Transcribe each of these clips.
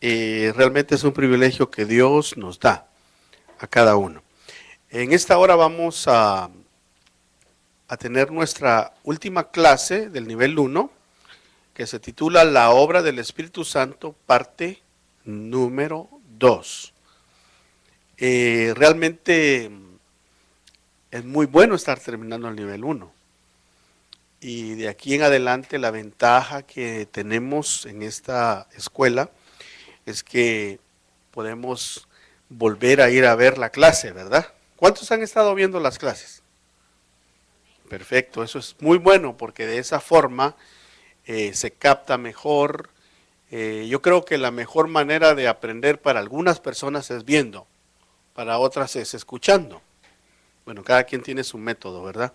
Realmente es un privilegio que Dios nos da a cada uno. En esta hora vamos a tener nuestra última clase del nivel 1, que se titula La obra del Espíritu Santo, parte número 2. Realmente es muy bueno estar terminando el nivel 1. Y de aquí en adelante la ventaja que tenemos en esta escuela es que podemos volver a ir a ver la clase, ¿verdad? ¿Cuántos han estado viendo las clases? Perfecto, eso es muy bueno porque de esa forma se capta mejor. Yo creo que la mejor manera de aprender para algunas personas es viendo, para otras es escuchando. Bueno, cada quien tiene su método, ¿verdad?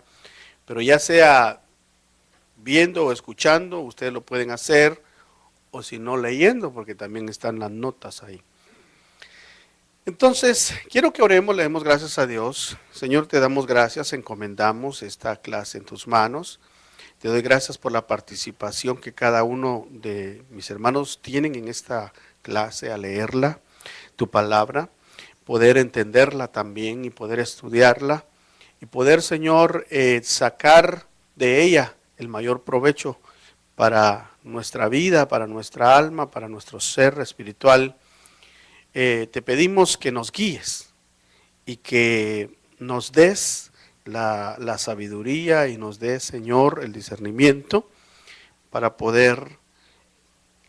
Pero ya sea viendo o escuchando, ustedes lo pueden hacer, o si no leyendo, porque también están las notas ahí. Entonces, quiero que oremos, le demos gracias a Dios. Señor, te damos gracias, encomendamos esta clase en tus manos. Te doy gracias por la participación que cada uno de mis hermanos tienen en esta clase a leerla, tu palabra, poder entenderla también y poder estudiarla y poder, Señor, sacar de ella el mayor provecho para nuestra vida, para nuestra alma, para nuestro ser espiritual. Te pedimos que nos guíes y que nos des la sabiduría y nos des, Señor, el discernimiento para poder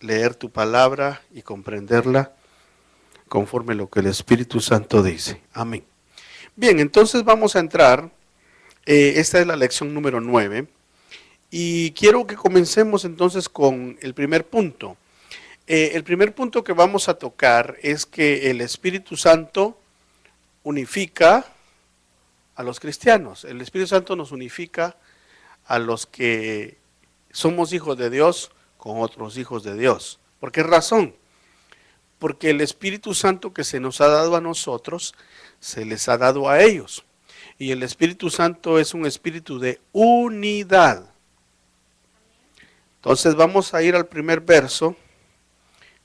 leer tu palabra y comprenderla conforme lo que el Espíritu Santo dice. Amén. Bien, entonces vamos a entrar. Esta es la lección número 9 y quiero que comencemos entonces con el primer punto. El primer punto que vamos a tocar es que el Espíritu Santo unifica a los cristianos. El Espíritu Santo nos unifica a los que somos hijos de Dios con otros hijos de Dios. ¿Por qué razón? Porque el Espíritu Santo que se nos ha dado a nosotros, se les ha dado a ellos. Y el Espíritu Santo es un espíritu de unidad. Entonces vamos a ir al primer verso.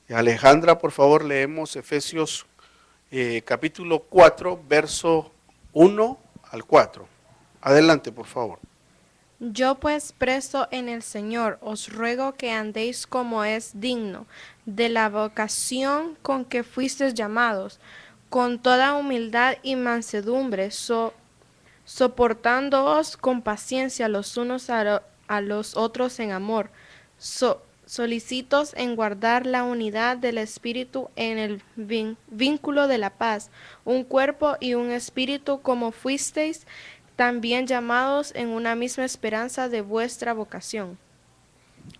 Alejandra, por favor, leemos Efesios capítulo 4, verso 1 al 4. Adelante, por favor. Yo pues preso en el Señor, os ruego que andéis como es digno de la vocación con que fuisteis llamados, con toda humildad y mansedumbre, soportándoos con paciencia los unos a los otros en amor, solícitos en guardar la unidad del Espíritu en el vínculo de la paz, un cuerpo y un espíritu como fuisteis también llamados en una misma esperanza de vuestra vocación.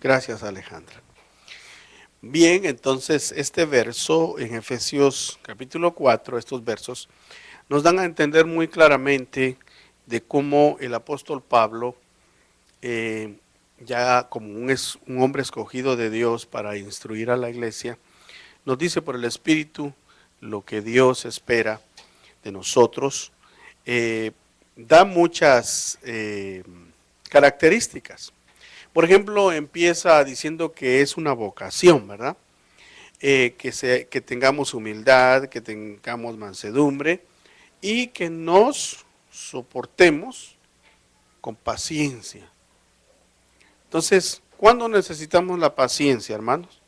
Gracias, Alejandra. Bien, entonces este verso en Efesios capítulo 4, estos versos, nos dan a entender muy claramente de cómo el apóstol Pablo, ya como un hombre escogido de Dios para instruir a la iglesia, nos dice por el Espíritu lo que Dios espera de nosotros. Da muchas características. Por ejemplo, empieza diciendo que es una vocación, ¿verdad? Que tengamos humildad, que tengamos mansedumbre y que nos soportemos con paciencia. Entonces, ¿cuándo necesitamos la paciencia, hermanos?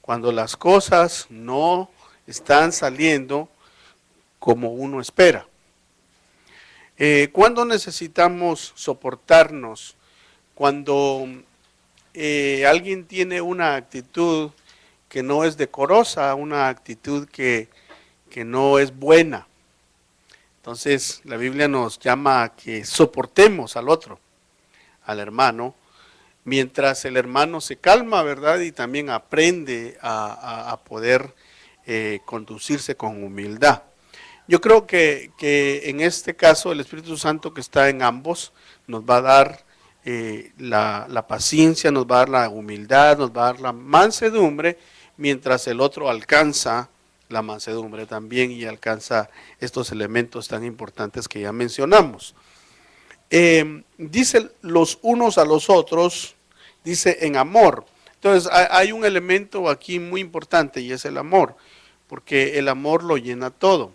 Cuando las cosas no están saliendo como uno espera. ¿Cuándo necesitamos soportarnos? Cuando alguien tiene una actitud que no es decorosa, una actitud que no es buena. Entonces la Biblia nos llama a que soportemos al otro, al hermano, mientras el hermano se calma, ¿verdad? Y también aprende a poder conducirse con humildad. Yo creo que en este caso el Espíritu Santo que está en ambos nos va a dar la paciencia, nos va a dar la humildad, nos va a dar la mansedumbre, mientras el otro alcanza la mansedumbre también y alcanza estos elementos tan importantes que ya mencionamos. Dice los unos a los otros, dice en amor. Entonces hay un elemento aquí muy importante y es el amor, porque el amor lo llena todo.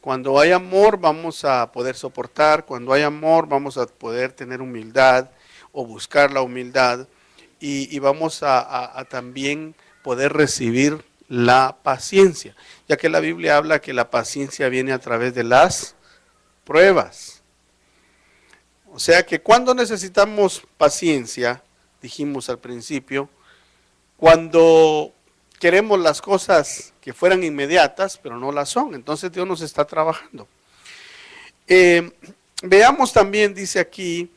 Cuando hay amor vamos a poder soportar, cuando hay amor vamos a poder tener humildad o buscar la humildad y vamos a también poder recibir la paciencia, ya que la Biblia habla que la paciencia viene a través de las pruebas. O sea que cuando necesitamos paciencia, dijimos al principio, cuando queremos las cosas que fueran inmediatas, pero no las son, entonces Dios nos está trabajando. Veamos también, dice aquí,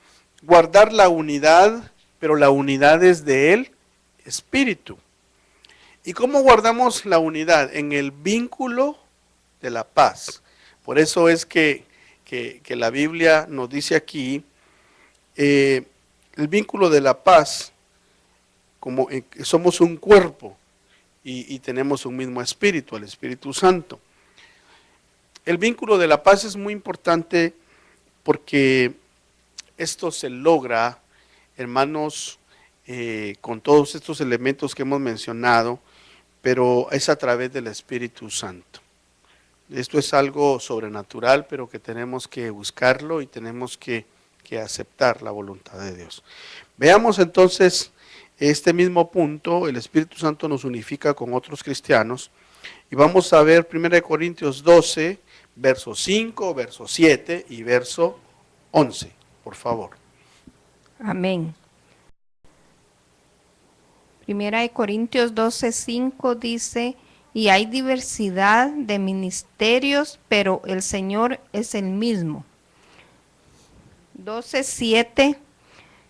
guardar la unidad, pero la unidad es de Él, Espíritu. ¿Y cómo guardamos la unidad? En el vínculo de la paz. Por eso es que la Biblia nos dice aquí, el vínculo de la paz, como somos un cuerpo y tenemos un mismo espíritu, el Espíritu Santo. El vínculo de la paz es muy importante porque esto se logra, hermanos, con todos estos elementos que hemos mencionado, pero es a través del Espíritu Santo. Esto es algo sobrenatural, pero que tenemos que buscarlo y tenemos que aceptar la voluntad de Dios. Veamos entonces este mismo punto. El Espíritu Santo nos unifica con otros cristianos y vamos a ver 1 Corintios 12, verso 5, verso 7 y verso 11, por favor. Amén. 1 Corintios 12, 5 dice, y hay diversidad de ministerios, pero el Señor es el mismo. 12, 7,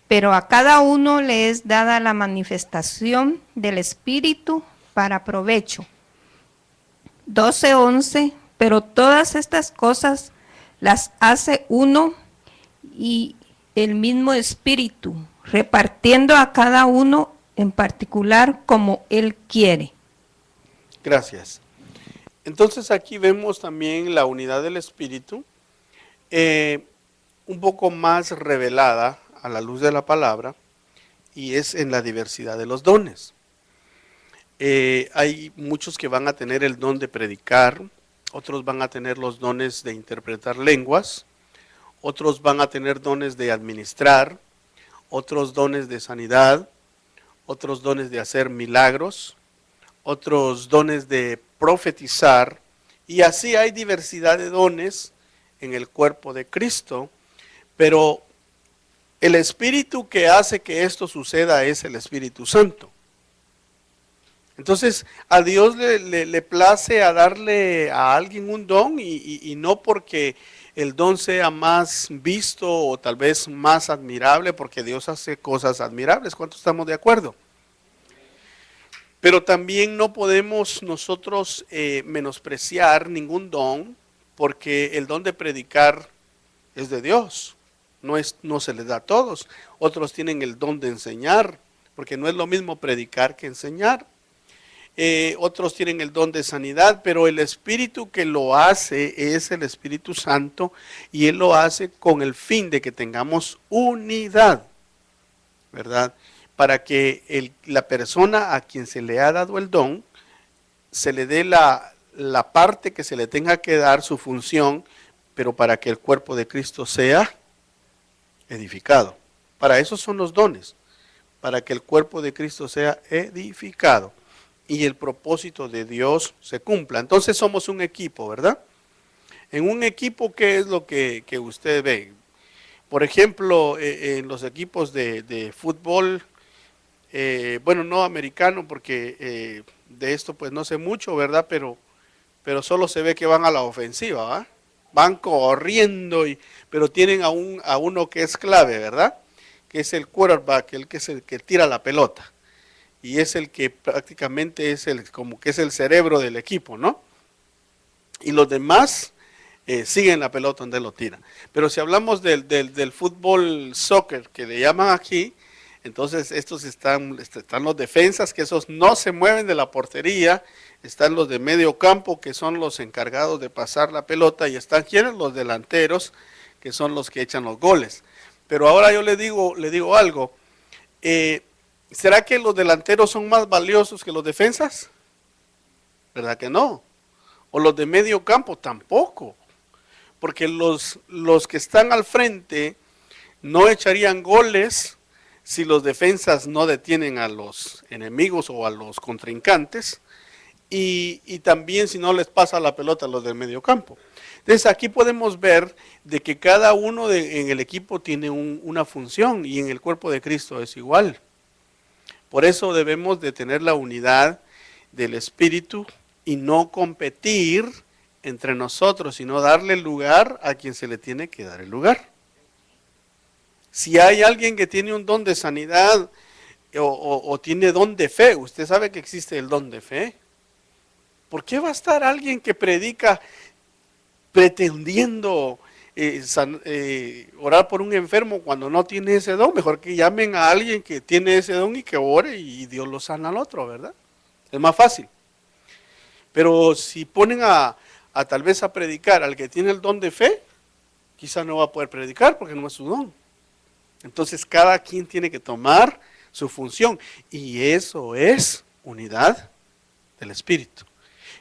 pero a cada uno le es dada la manifestación del Espíritu para provecho. 12, 11, pero todas estas cosas las hace uno y el mismo Espíritu, repartiendo a cada uno en particular como Él quiere. Gracias. Entonces aquí vemos también la unidad del Espíritu, un poco más revelada a la luz de la palabra, y es en la diversidad de los dones. Hay muchos que van a tener el don de predicar, otros van a tener los dones de interpretar lenguas, otros van a tener dones de administrar, otros dones de sanidad, otros dones de hacer milagros, otros dones de profetizar, y así hay diversidad de dones en el cuerpo de Cristo, pero el Espíritu que hace que esto suceda es el Espíritu Santo. Entonces, a Dios le place a darle a alguien un don y no porque el don sea más visto o tal vez más admirable, porque Dios hace cosas admirables. ¿Cuántos estamos de acuerdo? Pero también no podemos nosotros menospreciar ningún don, porque el don de predicar es de Dios, no se les da a todos. Otros tienen el don de enseñar, porque no es lo mismo predicar que enseñar. Otros tienen el don de sanidad, pero el Espíritu que lo hace es el Espíritu Santo, y Él lo hace con el fin de que tengamos unidad, ¿verdad? Para que la persona a quien se le ha dado el don, se le dé la parte que se le tenga que dar, su función, pero para que el cuerpo de Cristo sea edificado. Para eso son los dones, para que el cuerpo de Cristo sea edificado y el propósito de Dios se cumpla. Entonces somos un equipo, ¿verdad? En un equipo, ¿qué es lo que usted ve? Por ejemplo, en los equipos de fútbol, bueno, no americano, porque de esto pues no sé mucho, ¿verdad? Pero solo se ve que van a la ofensiva, ¿va? Van corriendo, pero tienen a uno que es clave, ¿verdad? Que es el quarterback, el que es el que tira la pelota. Y es el que prácticamente es como que es el cerebro del equipo, ¿no? Y los demás siguen la pelota donde lo tiran. Pero si hablamos del fútbol soccer, que le llaman aquí, entonces estos están los defensas, que esos no se mueven de la portería, están los de medio campo, que son los encargados de pasar la pelota, y están ¿quiénes? Los delanteros, que son los que echan los goles. Pero ahora yo le digo algo, ¿Será que los delanteros son más valiosos que los defensas? ¿Verdad que no? O los de medio campo tampoco. Porque los que están al frente no echarían goles si los defensas no detienen a los enemigos o a los contrincantes. Y también si no les pasa la pelota a los del medio campo. Entonces aquí podemos ver de que cada uno en el equipo tiene una función y en el cuerpo de Cristo es igual. Por eso debemos de tener la unidad del Espíritu y no competir entre nosotros, sino darle lugar a quien se le tiene que dar el lugar. Si hay alguien que tiene un don de sanidad o tiene don de fe, usted sabe que existe el don de fe. ¿Por qué va a estar alguien que predica pretendiendo orar por un enfermo cuando no tiene ese don? Mejor que llamen a alguien que tiene ese don y que ore y Dios lo sana al otro, ¿verdad? Es más fácil. Pero si ponen a tal vez a predicar al que tiene el don de fe, quizá no va a poder predicar porque no es su don. Entonces cada quien tiene que tomar su función y eso es unidad del Espíritu.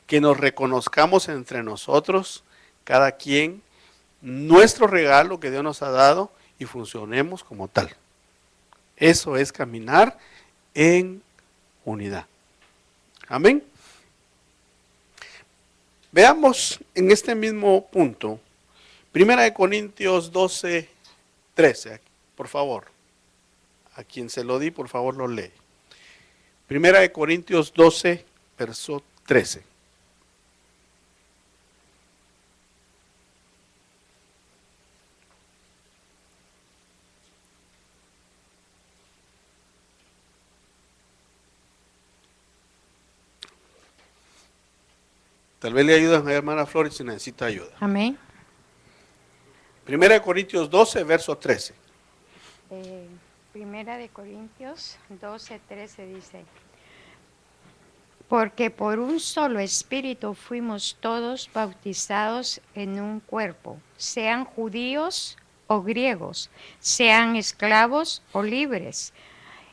Que nos reconozcamos entre nosotros, cada quien, nuestro regalo que Dios nos ha dado y funcionemos como tal. Eso es caminar en unidad. Amén. Veamos en este mismo punto, 1 Corintios 12, 13, por favor. A quien se lo di, por favor lo lee. 1 Corintios 12, verso 13. Tal vez le ayudan a la hermana Flores si necesita ayuda. Amén. 1 Corintios 12, verso 13. Primera de Corintios 12, 13 dice: porque por un solo espíritu fuimos todos bautizados en un cuerpo, sean judíos o griegos, sean esclavos o libres,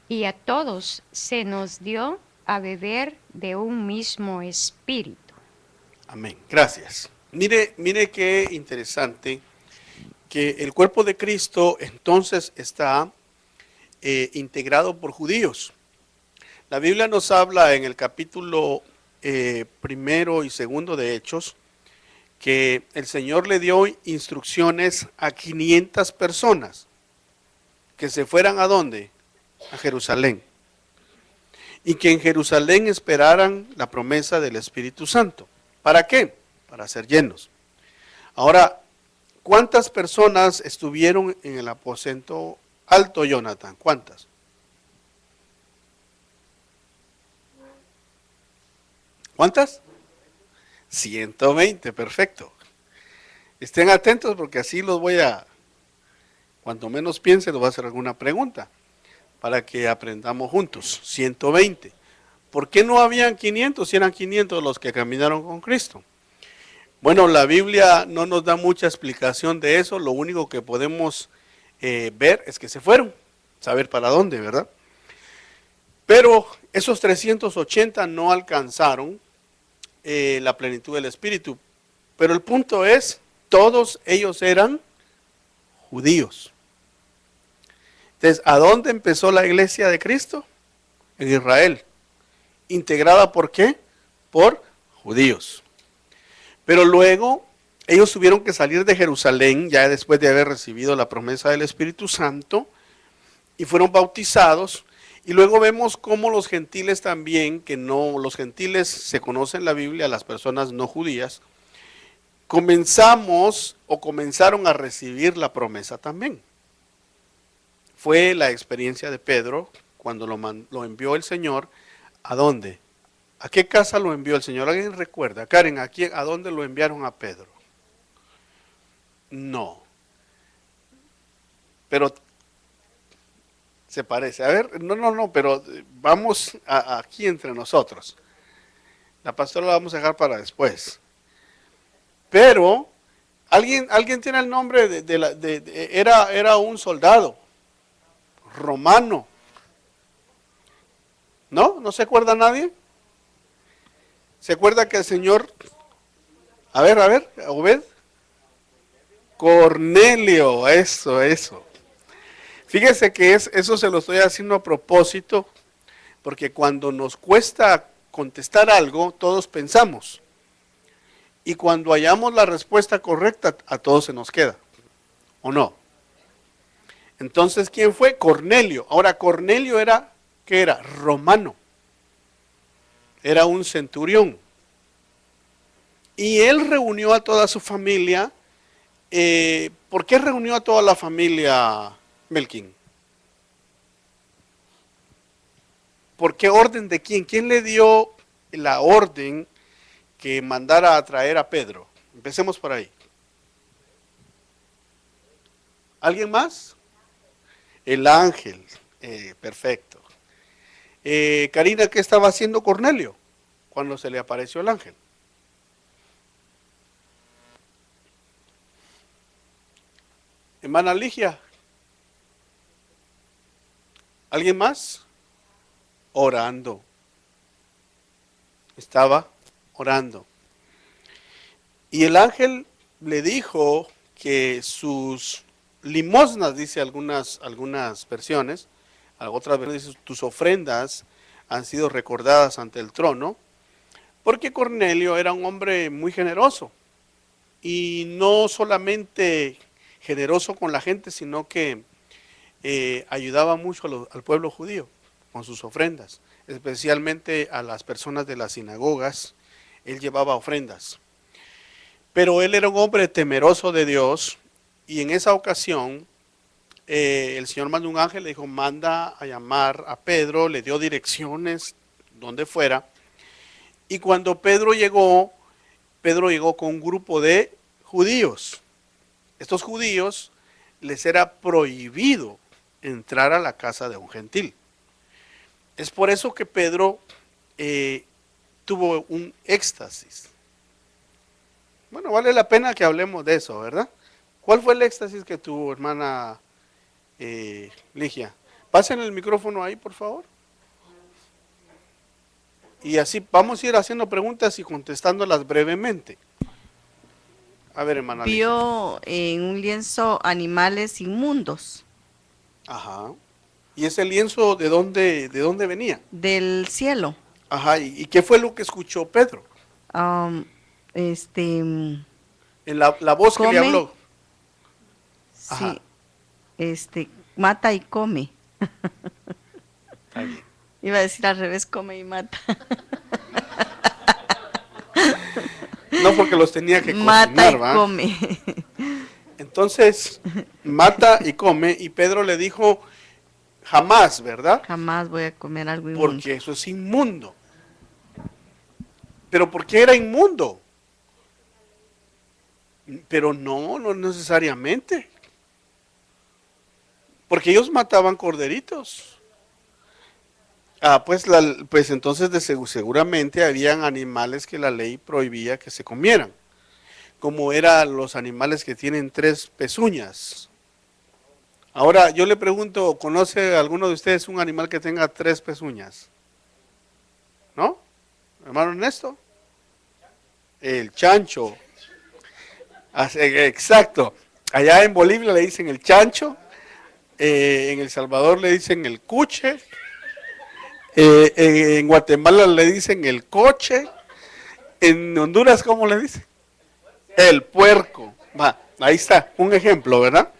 y a todos se nos dio a beber de un mismo espíritu. Amén. Gracias. Mire qué interesante que el cuerpo de Cristo entonces está integrado por judíos. La Biblia nos habla en el capítulo 1 y 2 de Hechos que el Señor le dio instrucciones a 500 personas que se fueran ¿a dónde? A Jerusalén. Y que en Jerusalén esperaran la promesa del Espíritu Santo. ¿Para qué? Para ser llenos. Ahora, ¿cuántas personas estuvieron en el aposento alto, Jonathan? ¿Cuántas? ¿Cuántas? 120, perfecto. Estén atentos porque así los voy a, cuanto menos piense, les voy a hacer alguna pregunta para que aprendamos juntos. 120. ¿Por qué no habían 500 si eran 500 los que caminaron con Cristo? Bueno, la Biblia no nos da mucha explicación de eso, lo único que podemos ver es que se fueron, saber para dónde, ¿verdad? Pero esos 380 no alcanzaron la plenitud del Espíritu. Pero el punto es, todos ellos eran judíos. Entonces, ¿a dónde empezó la iglesia de Cristo? En Israel. ¿Integrada por qué? Por judíos. Pero luego ellos tuvieron que salir de Jerusalén, ya después de haber recibido la promesa del Espíritu Santo, y fueron bautizados. Y luego vemos cómo los gentiles también, que no, los gentiles se conocen en la Biblia, las personas no judías, comenzaron a recibir la promesa también. Fue la experiencia de Pedro cuando lo envió el Señor. ¿A dónde? ¿A qué casa lo envió el Señor? ¿Alguien recuerda? Karen, ¿a dónde lo enviaron a Pedro? No. Pero se parece. A ver, no, pero vamos aquí entre nosotros. La pastora la vamos a dejar para después. Pero, ¿alguien tiene el nombre era un soldado romano. ¿No? ¿No se acuerda nadie? ¿Se acuerda que el Señor... A ver, Obed. Cornelio, eso. Fíjese que eso se lo estoy haciendo a propósito, porque cuando nos cuesta contestar algo, todos pensamos. Y cuando hallamos la respuesta correcta, a todos se nos queda. ¿O no? Entonces, ¿quién fue? Cornelio. Ahora, Cornelio era, ¿qué era? Romano. Era un centurión. Y él reunió a toda su familia. ¿Por qué reunió a toda la familia, Melkin? ¿Por qué orden de quién? ¿Quién le dio la orden que mandara a traer a Pedro? Empecemos por ahí. ¿Alguien más? El ángel. Perfecto. Karina, ¿qué estaba haciendo Cornelio cuando se le apareció el ángel? Hermana Ligia. ¿Alguien más? Orando. Estaba orando. Y el ángel le dijo que sus limosnas, dice algunas versiones, otras versiones dice, tus ofrendas han sido recordadas ante el trono, porque Cornelio era un hombre muy generoso, y no solamente generoso con la gente, sino que ayudaba mucho al pueblo judío con sus ofrendas, especialmente a las personas de las sinagogas. Él llevaba ofrendas, pero él era un hombre temeroso de Dios, y en esa ocasión el Señor mandó un ángel, le dijo, manda a llamar a Pedro, le dio direcciones donde fuera, y cuando Pedro llegó con un grupo de judíos. Estos judíos les era prohibido entrar a la casa de un gentil. Es por eso que Pedro tuvo un éxtasis. Bueno, vale la pena que hablemos de eso, ¿verdad? ¿Cuál fue el éxtasis que tuvo, hermana Ligia? Pasen el micrófono ahí, por favor. Y así vamos a ir haciendo preguntas y contestándolas brevemente. A ver, hermana Ligia. Vio en un lienzo animales inmundos. Ajá. ¿Y ese lienzo de dónde venía? Del cielo. Ajá. ¿Y qué fue lo que escuchó Pedro? En la voz que le habló. Ajá. Sí, mata y come. Está bien. Iba a decir al revés, come y mata. No, porque los tenía que Mata cocinar, y ¿va? come. Entonces, mata y come, y Pedro le dijo, jamás, ¿verdad? Jamás voy a comer algo inmundo. Porque eso es inmundo. ¿Pero por qué era inmundo? Pero no necesariamente. Porque ellos mataban corderitos. Pues entonces seguramente habían animales que la ley prohibía que se comieran. Como eran los animales que tienen 3 pezuñas. Ahora, yo le pregunto, ¿conoce alguno de ustedes un animal que tenga 3 pezuñas? ¿No? Hermano Ernesto. El chancho. Exacto. Allá en Bolivia le dicen el chancho. En El Salvador le dicen el cuche. En Guatemala le dicen el coche. En Honduras, ¿cómo le dicen? El puerco. Va, ahí está, un ejemplo, ¿verdad?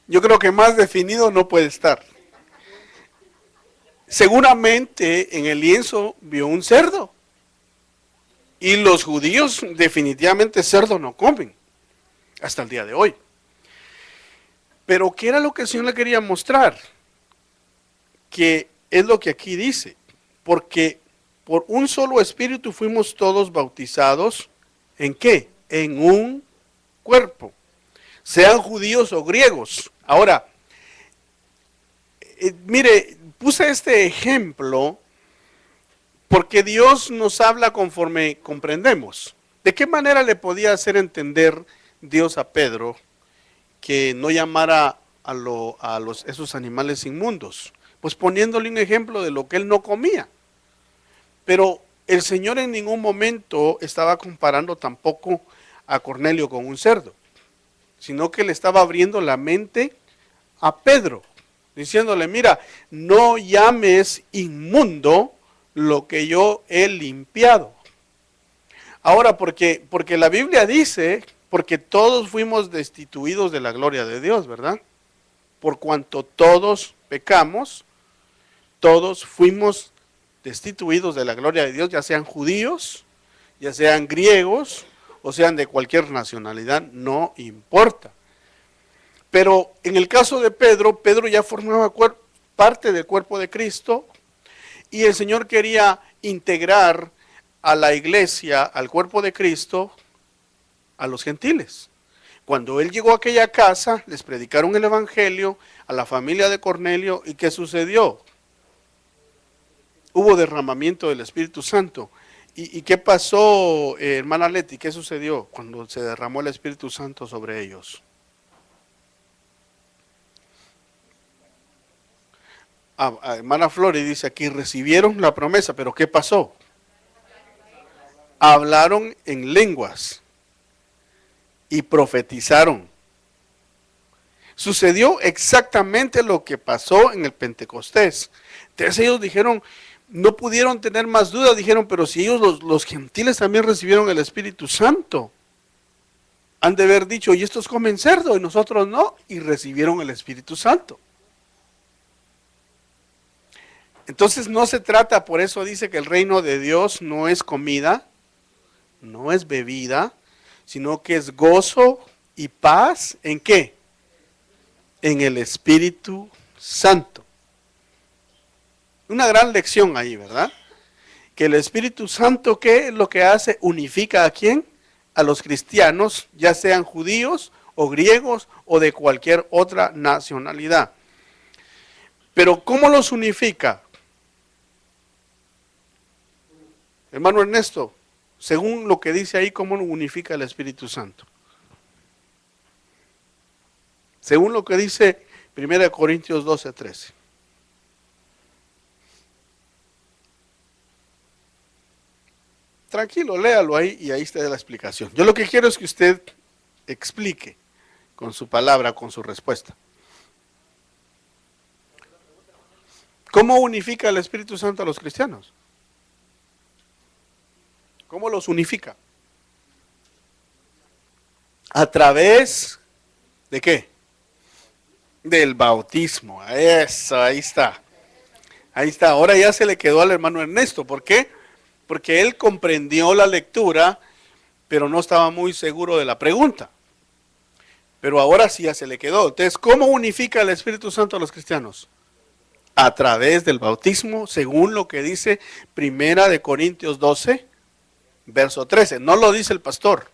Yo creo que más definido no puede estar. Seguramente en el lienzo vio un cerdo. Y los judíos definitivamente cerdo no comen. Hasta el día de hoy. Pero ¿qué era lo que el Señor le quería mostrar? Que es lo que aquí dice. Porque por un solo espíritu fuimos todos bautizados. ¿En qué? En un cuerpo. Sean judíos o griegos. Ahora, mire, puse este ejemplo porque Dios nos habla conforme comprendemos. ¿De qué manera le podía hacer entender Dios a Pedro que no llamara a esos animales inmundos? pues poniéndole un ejemplo de lo que él no comía. Pero el Señor en ningún momento estaba comparando tampoco a Cornelio con un cerdo, sino que le estaba abriendo la mente a Pedro, diciéndole, mira, no llames inmundo lo que yo he limpiado. Ahora, porque la Biblia dice, porque todos fuimos destituidos de la gloria de Dios, ¿verdad? Por cuanto todos pecamos, todos fuimos destituidos de la gloria de Dios, ya sean judíos, ya sean griegos, o sean de cualquier nacionalidad, no importa. Pero en el caso de Pedro, Pedro ya formaba parte del cuerpo de Cristo y el Señor quería integrar a la iglesia, al cuerpo de Cristo, a los gentiles. Cuando él llegó a aquella casa, les predicaron el evangelio a la familia de Cornelio y ¿qué sucedió? Hubo derramamiento del Espíritu Santo. ¿Y qué pasó, hermana Leti? ¿Qué sucedió cuando se derramó el Espíritu Santo sobre ellos? Hermana Flori dice aquí, recibieron la promesa, pero ¿qué pasó? Hablaron en lenguas y profetizaron. Sucedió exactamente lo que pasó en el Pentecostés. Entonces ellos dijeron, no pudieron tener más dudas, dijeron, pero si ellos los gentiles también recibieron el Espíritu Santo, han de haber dicho, y estos comen cerdo y nosotros no, y recibieron el Espíritu Santo. Entonces no se trata, por eso dice que el reino de Dios no es comida, no es bebida, sino que es gozo y paz, ¿en qué? En el Espíritu Santo. Una gran lección ahí, ¿verdad? Que el Espíritu Santo, ¿qué es lo que hace? Unifica a quién? A los cristianos, ya sean judíos o griegos o de cualquier otra nacionalidad. Pero ¿cómo los unifica? Hermano Ernesto, según lo que dice ahí, ¿cómo unifica el Espíritu Santo? Según lo que dice 1 Corintios 12:13. Tranquilo, léalo ahí y ahí está la explicación. Yo lo que quiero es que usted explique con su palabra, con su respuesta. ¿Cómo unifica el Espíritu Santo a los cristianos? ¿Cómo los unifica? ¿A través de qué? Del bautismo. Eso, ahí está. Ahí está. Ahora ya se le quedó al hermano Ernesto. ¿Por qué? Porque él comprendió la lectura, pero no estaba muy seguro de la pregunta. Pero ahora sí ya se le quedó. Entonces, ¿cómo unifica el Espíritu Santo a los cristianos? A través del bautismo, según lo que dice 1 Corintios 12, verso 13. No lo dice el pastor,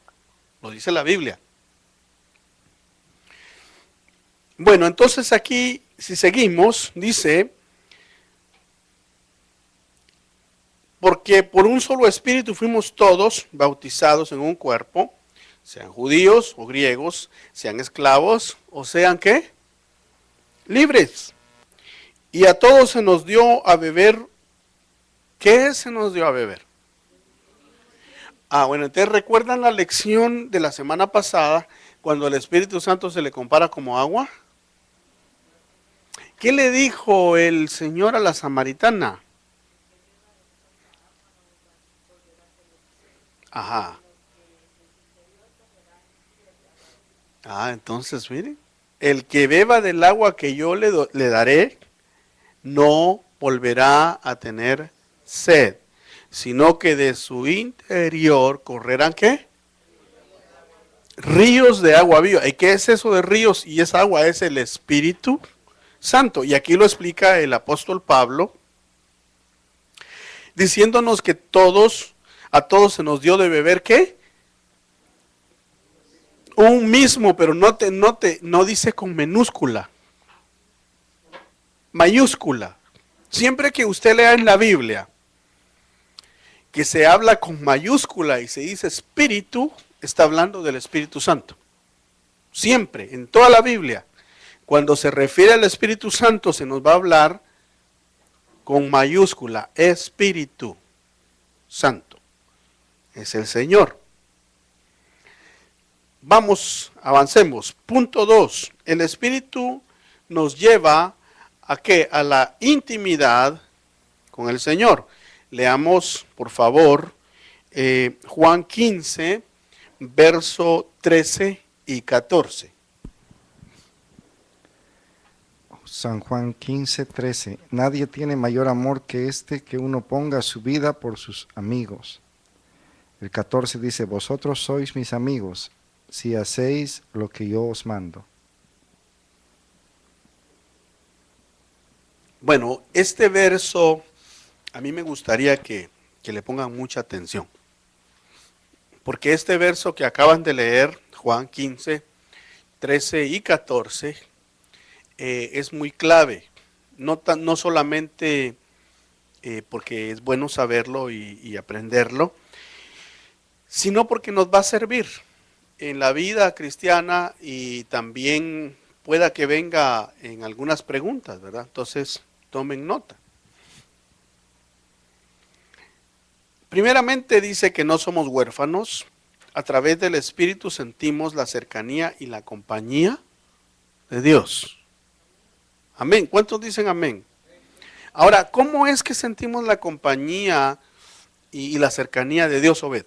lo dice la Biblia. Bueno, entonces aquí, si seguimos, dice, porque por un solo espíritu fuimos todos bautizados en un cuerpo, sean judíos o griegos, sean esclavos o sean ¿qué? Libres. Y a todos se nos dio a beber. ¿Qué se nos dio a beber? Bueno, entonces recuerdan la lección de la semana pasada, cuando el Espíritu Santo se le compara como agua. ¿Qué le dijo el Señor a la samaritana? Ajá. Entonces miren, el que beba del agua que yo le daré, no volverá a tener sed, sino que de su interior correrán ¿qué? Ríos de agua viva. ¿Y qué es eso de ríos? Y esa agua es el Espíritu Santo. Y aquí lo explica el apóstol Pablo, diciéndonos que a todos se nos dio de beber ¿qué? Un mismo, pero no dice con minúscula, mayúscula. Siempre que usted lea en la Biblia que se habla con mayúscula y se dice espíritu, está hablando del Espíritu Santo. Siempre, en toda la Biblia, cuando se refiere al Espíritu Santo se nos va a hablar con mayúscula, Espíritu Santo. Es el Señor. Vamos, avancemos. Punto 2. El Espíritu nos lleva ¿a qué? A la intimidad con el Señor. Leamos, por favor, Juan 15, verso 13 y 14. San Juan 15, 13. Nadie tiene mayor amor que este, que uno ponga su vida por sus amigos. El 14 dice, vosotros sois mis amigos, si hacéis lo que yo os mando. Bueno, este verso a mí me gustaría que le pongan mucha atención. Porque este verso que acaban de leer, Juan 15, 13 y 14, es muy clave. No solamente porque es bueno saberlo y aprenderlo, sino porque nos va a servir en la vida cristiana y también pueda que venga en algunas preguntas, ¿verdad? Entonces, tomen nota. Primeramente dice que no somos huérfanos. A través del Espíritu sentimos la cercanía y la compañía de Dios. Amén. ¿Cuántos dicen amén? Ahora, ¿cómo es que sentimos la compañía y la cercanía de Dios, Obed?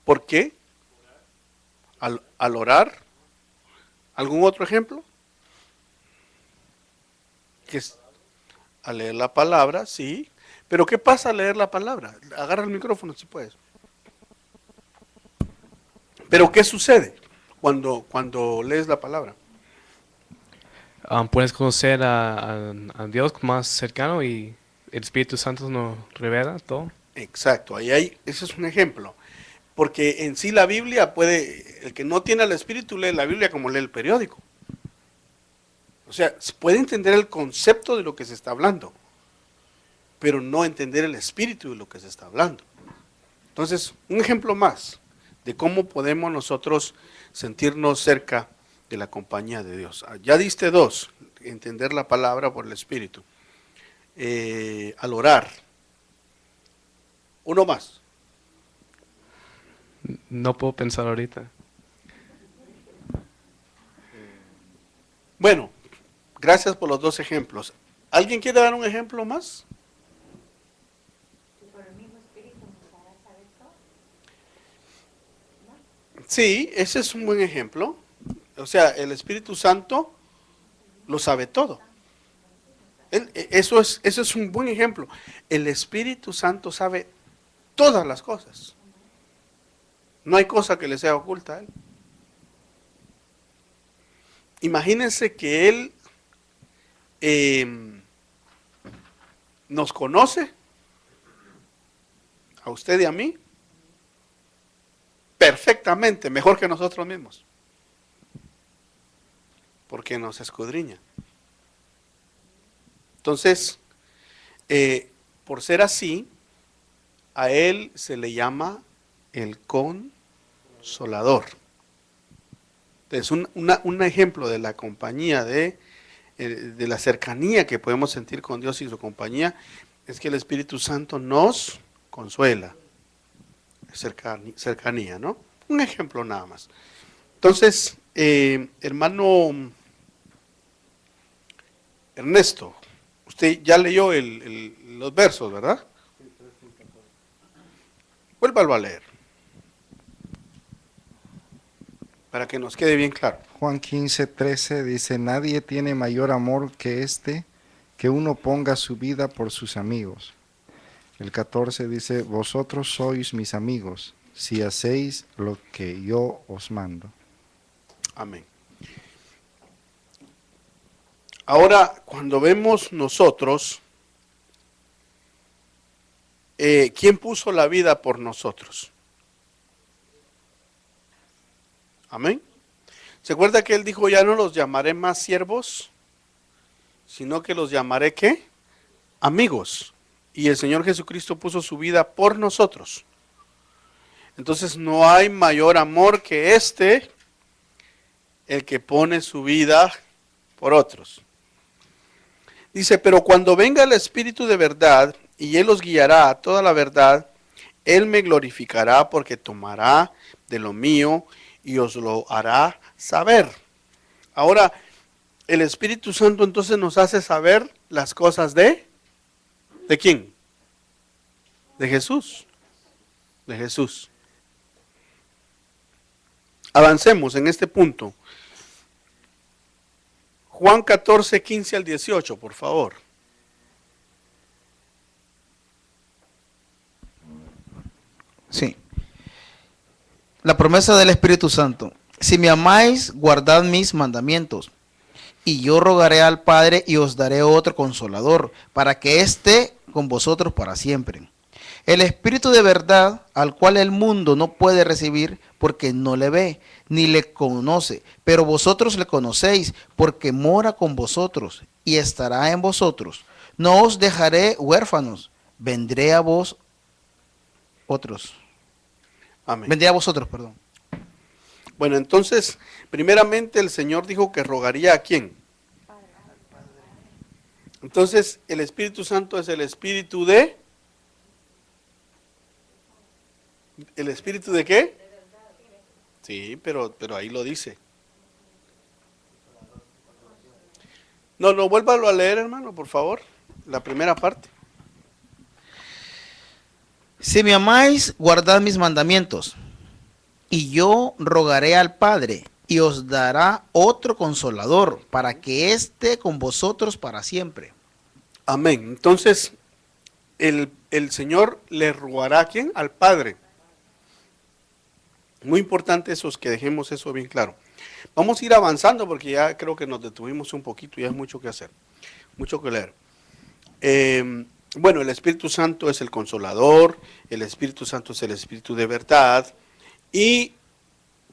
¿Por qué? Al orar. ¿Algún otro ejemplo? Que es al leer la palabra, sí. Pero ¿qué pasa al leer la palabra? Agarra el micrófono si puedes. Pero ¿qué sucede cuando lees la palabra? Puedes conocer a Dios más cercano y el Espíritu Santo nos revela todo. Exacto, ese es un ejemplo. Porque en sí la Biblia el que no tiene al Espíritu lee la Biblia como lee el periódico. O sea, se puede entender el concepto de lo que se está hablando, pero no entender el espíritu de lo que se está hablando. Entonces, un ejemplo más de cómo podemos nosotros sentirnos cerca de la compañía de Dios. Ya diste dos, entender la palabra por el espíritu. Al orar. Uno más. No puedo pensar ahorita. Bueno, gracias por los dos ejemplos. ¿Alguien quiere dar un ejemplo más? Sí, ese es un buen ejemplo. O sea, el Espíritu Santo lo sabe todo. Eso es un buen ejemplo. El Espíritu Santo sabe todas las cosas. No hay cosa que le sea oculta a Él. Imagínense que Él nos conoce, a usted y a mí, perfectamente, mejor que nosotros mismos. Porque nos escudriña. Entonces, por ser así, a Él se le llama el Consolador. Entonces, un ejemplo de la compañía, de la cercanía que podemos sentir con Dios y su compañía, es que el Espíritu Santo nos consuela. Cercanía, ¿no? Un ejemplo nada más. Entonces, hermano Ernesto, usted ya leyó los versos, ¿verdad? Vuélvalo a leer, para que nos quede bien claro. Juan 15, 13 dice, nadie tiene mayor amor que este, que uno ponga su vida por sus amigos. El 14 dice, vosotros sois mis amigos, si hacéis lo que yo os mando. Amén. Ahora, cuando vemos nosotros, ¿quién puso la vida por nosotros? Amén. ¿Se acuerda que Él dijo, ya no los llamaré más siervos, sino que los llamaré, ¿qué? Amigos. Y el Señor Jesucristo puso su vida por nosotros. Entonces no hay mayor amor que este, el que pone su vida por otros. Dice, pero cuando venga el Espíritu de verdad, y Él os guiará a toda la verdad, Él me glorificará porque tomará de lo mío y os lo hará saber. Ahora, el Espíritu Santo entonces nos hace saber las cosas ¿de quién? De Jesús. De Jesús. Avancemos en este punto. Juan 14, 15 al 18, por favor. Sí. La promesa del Espíritu Santo. Si me amáis, guardad mis mandamientos. Y yo rogaré al Padre y os daré otro consolador, para que esté con vosotros para siempre. El Espíritu de verdad, al cual el mundo no puede recibir, porque no le ve, ni le conoce. Pero vosotros le conocéis, porque mora con vosotros, y estará en vosotros. No os dejaré huérfanos, vendré a vos otros. Amén. Vendré a vosotros, perdón. Bueno, entonces, primeramente el Señor dijo que rogaría a quién. Entonces, el Espíritu Santo es el Espíritu de... ¿El Espíritu de qué? Sí, pero ahí lo dice. No, vuélvalo a leer, hermano, por favor. La primera parte. Si me amáis, guardad mis mandamientos. Y yo rogaré al Padre, y os dará otro consolador, para que esté con vosotros para siempre. Amén. Entonces, el Señor le rogará ¿a quién? Al Padre. Muy importante eso, es que dejemos eso bien claro. Vamos a ir avanzando porque ya creo que nos detuvimos un poquito y hay mucho que hacer, mucho que leer. Bueno, el Espíritu Santo es el Consolador, el Espíritu Santo es el Espíritu de verdad y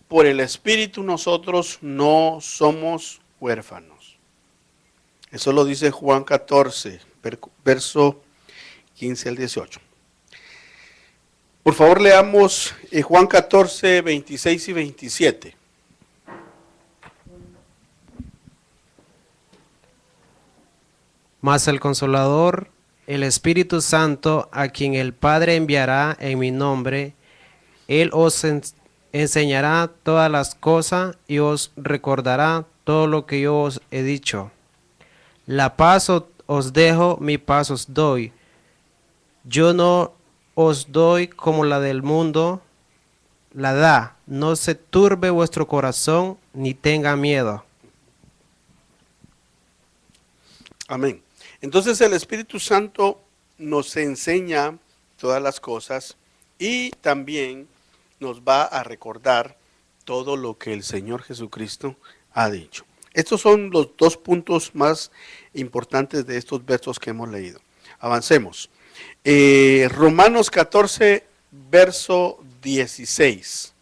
por el Espíritu nosotros no somos huérfanos. Eso lo dice Juan 14, verso 15 al 18. Por favor, leamos Juan 14, 26 y 27. Mas el Consolador, el Espíritu Santo, a quien el Padre enviará en mi nombre, Él os enseñará todas las cosas y os recordará todo lo que yo os he dicho. La paz os dejo, mi paz os doy. Yo no os doy como la del mundo la da. No se turbe vuestro corazón ni tenga miedo. Amén. Entonces el Espíritu Santo nos enseña todas las cosas y también nos va a recordar todo lo que el Señor Jesucristo ha dicho. Estos son los dos puntos más importantes de estos versos que hemos leído. Avancemos. Romanos 14, verso 16.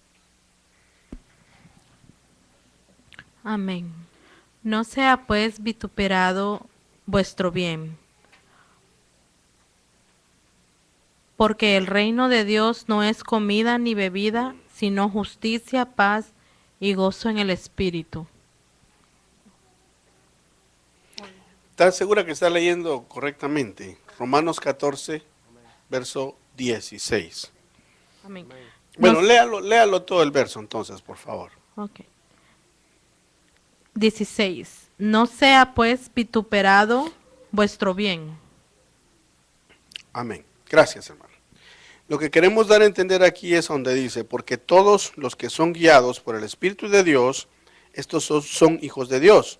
Amén. No sea pues vituperado vuestro bien, porque el reino de Dios no es comida ni bebida, sino justicia, paz y gozo en el Espíritu. ¿Estás segura que está leyendo correctamente? Romanos 14, verso 16. Amén. Bueno, léalo todo el verso entonces, por favor. Ok. 16. No sea pues vituperado vuestro bien. Amén. Gracias, hermano. Lo que queremos dar a entender aquí es donde dice, porque todos los que son guiados por el Espíritu de Dios, estos son hijos de Dios.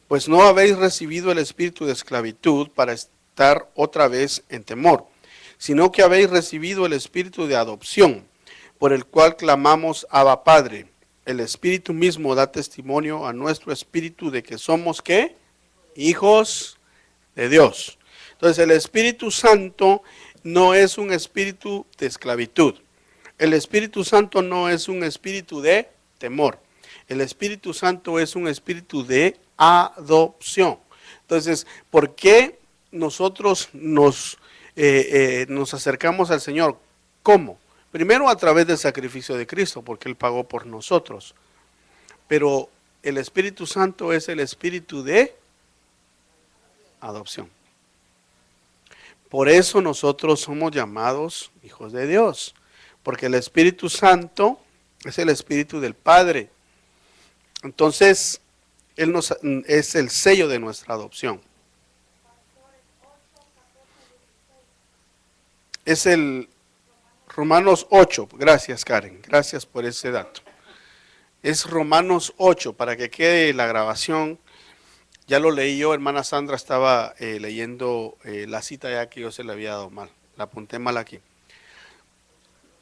Pues no habéis recibido el espíritu de esclavitud para estar otra vez en temor, sino que habéis recibido el espíritu de adopción, por el cual clamamos Abba Padre. El Espíritu mismo da testimonio a nuestro espíritu de que somos, ¿qué? Hijos de Dios. Entonces el Espíritu Santo no es un espíritu de esclavitud. El Espíritu Santo no es un espíritu de temor. El Espíritu Santo es un espíritu de adopción. Entonces, ¿por qué nosotros nos acercamos al Señor? ¿Cómo? Primero a través del sacrificio de Cristo, porque Él pagó por nosotros. Pero el Espíritu Santo es el espíritu de adopción. Por eso nosotros somos llamados hijos de Dios, porque el Espíritu Santo es el espíritu del Padre. Entonces, Él es el sello de nuestra adopción. Es el Romanos 8, gracias Karen, gracias por ese dato. Es Romanos 8, para que quede la grabación. Ya lo leí yo, hermana Sandra estaba leyendo la cita ya que yo se la había dado mal, la apunté mal aquí.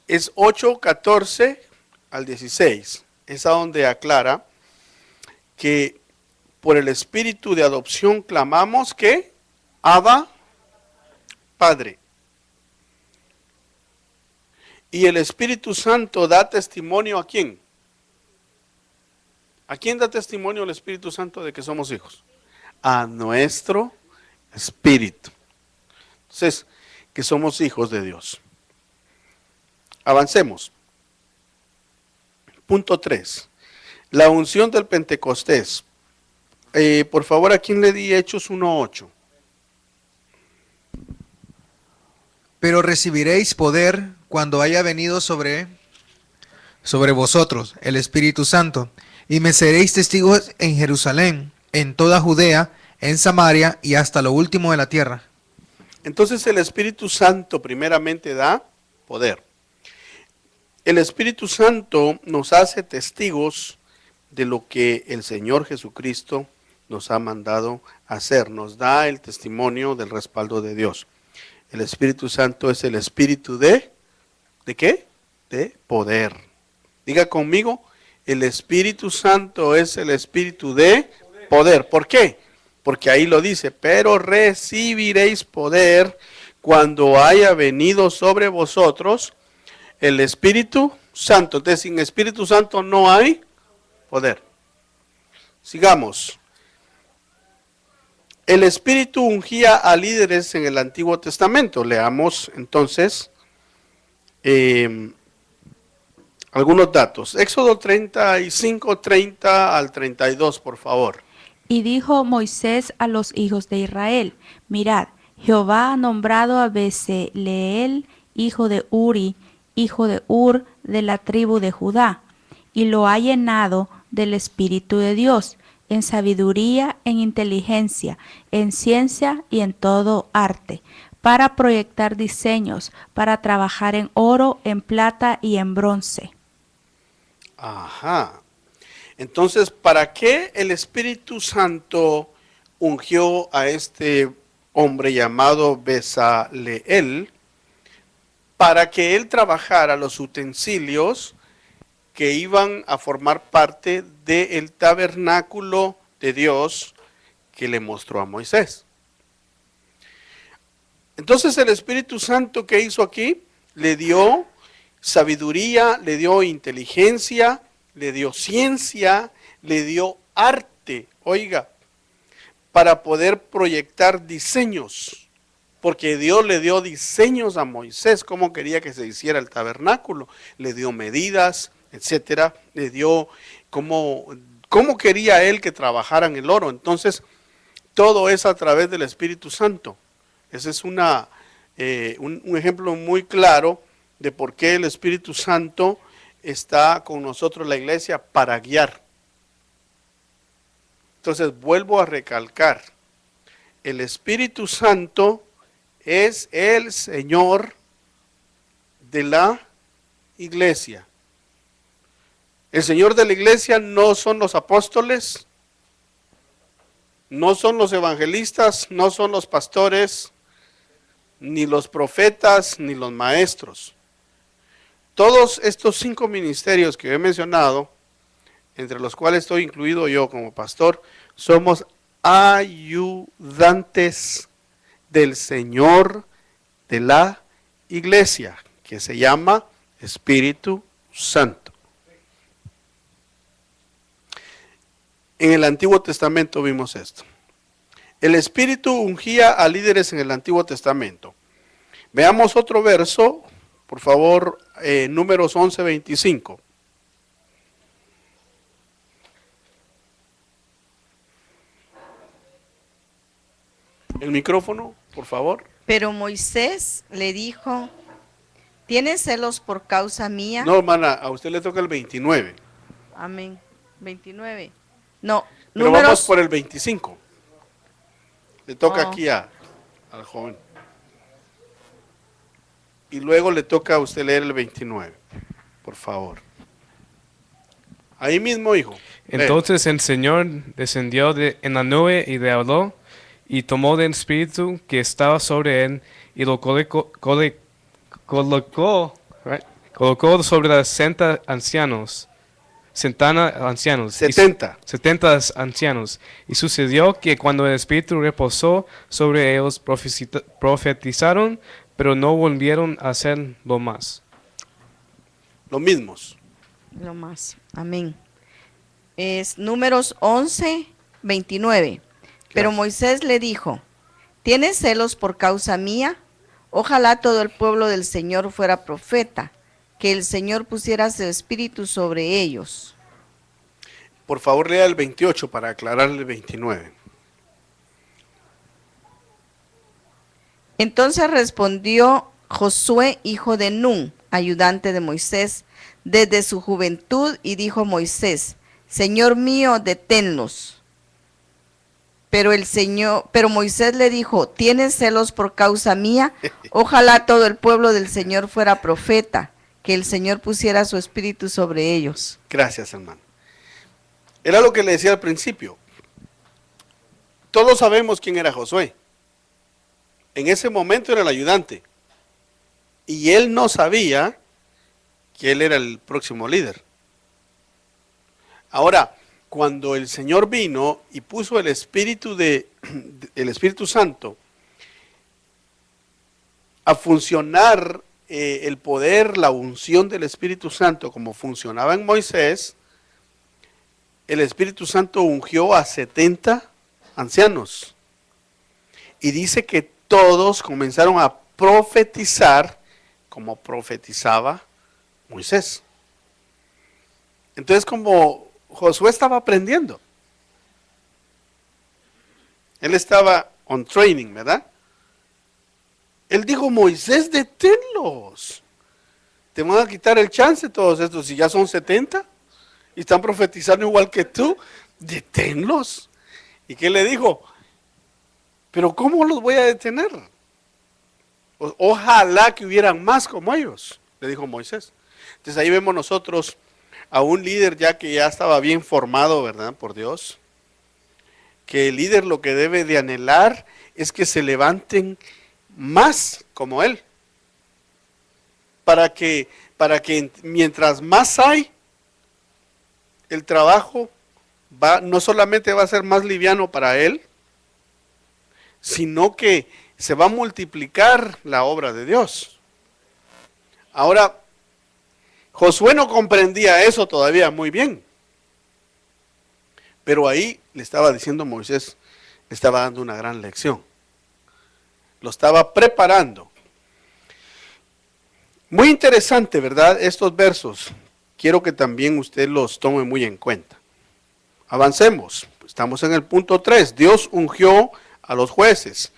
Es 8, 14 al 16, es a donde aclara que por el espíritu de adopción clamamos que Abba, Padre. Y el Espíritu Santo da testimonio ¿a quién? ¿A quién da testimonio el Espíritu Santo de que somos hijos? A nuestro espíritu. Entonces, que somos hijos de Dios. Avancemos. Punto 3. La unción del Pentecostés. Por favor, ¿a quién le di Hechos 1:8? Pero recibiréis poder cuando haya venido sobre vosotros el Espíritu Santo, y me seréis testigos en Jerusalén, en toda Judea, en Samaria y hasta lo último de la tierra. Entonces el Espíritu Santo primeramente da poder. El Espíritu Santo nos hace testigos de lo que el Señor Jesucristo nos ha mandado hacer. Nos da el testimonio del respaldo de Dios. El Espíritu Santo es el Espíritu ¿de qué? De poder. Diga conmigo, el Espíritu Santo es el Espíritu de poder. ¿Por qué? Porque ahí lo dice, pero recibiréis poder cuando haya venido sobre vosotros el Espíritu Santo. Entonces, sin Espíritu Santo no hay poder. Sigamos. El Espíritu ungía a líderes en el Antiguo Testamento. Leamos entonces algunos datos. Éxodo 35, 30 al 32, por favor. Y dijo Moisés a los hijos de Israel, mirad, Jehová ha nombrado a Bezaleel, hijo de Uri, hijo de Ur, de la tribu de Judá, y lo ha llenado del Espíritu de Dios, en sabiduría, en inteligencia, en ciencia y en todo arte, para proyectar diseños, para trabajar en oro, en plata y en bronce. Ajá. Entonces, ¿para qué el Espíritu Santo ungió a este hombre llamado Bezaleel? Para que él trabajara los utensilios que iban a formar parte del tabernáculo de Dios que le mostró a Moisés. Entonces el Espíritu Santo, ¿qué hizo aquí? Le dio sabiduría, le dio inteligencia, le dio ciencia, le dio arte, oiga, para poder proyectar diseños, porque Dios le dio diseños a Moisés, cómo quería que se hiciera el tabernáculo, le dio medidas, etcétera, le dio cómo quería él que trabajaran el oro. Entonces, todo es a través del Espíritu Santo. Ese es un ejemplo muy claro de por qué el Espíritu Santo está con nosotros, la iglesia, para guiar. Entonces, vuelvo a recalcar, el Espíritu Santo es el Señor de la iglesia. El Señor de la iglesia no son los apóstoles, no son los evangelistas, no son los pastores, ni los profetas, ni los maestros. Todos estos 5 ministerios que he mencionado, entre los cuales estoy incluido yo como pastor, somos ayudantes del Señor de la iglesia, que se llama Espíritu Santo. En el Antiguo Testamento vimos esto. El Espíritu ungía a líderes en el Antiguo Testamento. Veamos otro verso, por favor, Números 11:25. El micrófono, por favor. Pero Moisés le dijo, ¿tienes celos por causa mía? No, hermana, a usted le toca el 29. Amén. 29. No, Pero números. vamos por el 25. Le toca Oh. aquí al joven. Y luego le toca a usted leer el 29, por favor. Ahí mismo, hijo. Entonces el Señor descendió en la nube y le habló, y tomó del espíritu que estaba sobre él, y lo colocó sobre las 70 ancianos. 70 ancianos. Y sucedió que cuando el espíritu reposó sobre ellos, profetizaron, pero no volvieron a hacer lo más. Los mismos. Lo más. Amén. Es Números 11, 29. Pero Moisés le dijo, ¿tienes celos por causa mía? Ojalá todo el pueblo del Señor fuera profeta, que el Señor pusiera su espíritu sobre ellos. Por favor, lea el 28 para aclararle el 29. Entonces respondió Josué, hijo de Nun, ayudante de Moisés, desde su juventud, y dijo Moisés, Señor mío, deténlos. Pero Moisés le dijo, ¿tienes celos por causa mía? Ojalá todo el pueblo del Señor fuera profeta, que el Señor pusiera su espíritu sobre ellos. Gracias, hermano. Era lo que le decía al principio. Todos sabemos quién era Josué. En ese momento era el ayudante. Y él no sabía que él era el próximo líder. Ahora, cuando el Señor vino y puso el Espíritu Santo a funcionar, el poder, la unción del Espíritu Santo, como funcionaba en Moisés, el Espíritu Santo ungió a 70 ancianos. Y dice que todos comenzaron a profetizar como profetizaba Moisés. Entonces, como Josué estaba aprendiendo, él estaba on training, ¿verdad? Él dijo, Moisés, deténlos. Te van a quitar el chance todos estos, si ya son 70 y están profetizando igual que tú, deténlos. ¿Y qué le dijo? Pero ¿cómo los voy a detener? Ojalá que hubieran más como ellos, le dijo Moisés. Entonces ahí vemos nosotros a un líder ya que ya estaba bien formado, ¿verdad? Por Dios. Que el líder lo que debe de anhelar es que se levanten más como él. Para que mientras más hay, el trabajo no solamente va a ser más liviano para él, sino que se va a multiplicar la obra de Dios. Ahora, Josué no comprendía eso todavía muy bien. Pero ahí le estaba diciendo Moisés, le estaba dando una gran lección. Lo estaba preparando. Muy interesante, ¿verdad? Estos versos. Quiero que también usted los tome muy en cuenta. Avancemos. Estamos en el punto 3. Dios ungió a los jueces.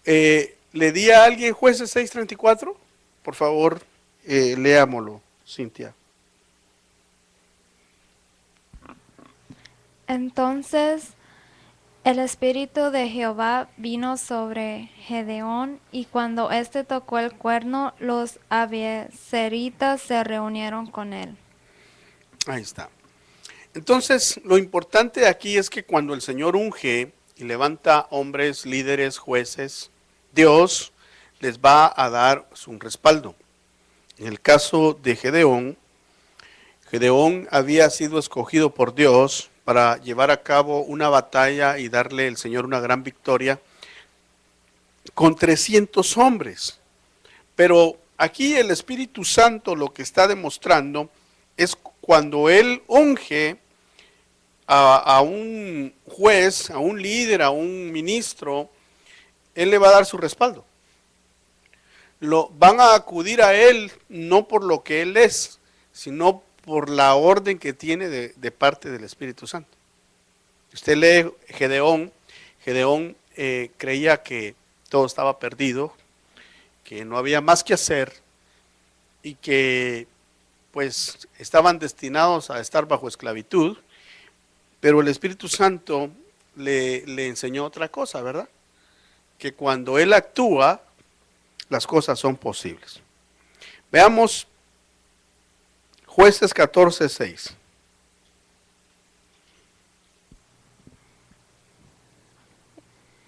¿Le di a alguien Jueces 6:34? Por favor, leámoslo, Cintia. Entonces el Espíritu de Jehová vino sobre Gedeón, y cuando éste tocó el cuerno, los abiezeritas se reunieron con él. Ahí está. Entonces, lo importante aquí es que cuando el Señor unge y levanta hombres, líderes, jueces, Dios les va a dar un respaldo. En el caso de Gedeón, Gedeón había sido escogido por Dios para llevar a cabo una batalla y darle al Señor una gran victoria con 300 hombres. Pero aquí el Espíritu Santo lo que está demostrando es cuando Él unge a un juez, a un líder, a un ministro, Él le va a dar su respaldo. Van a acudir a Él no por lo que Él es, sino por la orden que tiene de parte del Espíritu Santo. Usted lee Gedeón creía que todo estaba perdido, que no había más que hacer y que pues estaban destinados a estar bajo esclavitud, pero el Espíritu Santo le enseñó otra cosa, ¿verdad? Que cuando Él actúa, las cosas son posibles. Veamos Jueces 14:6.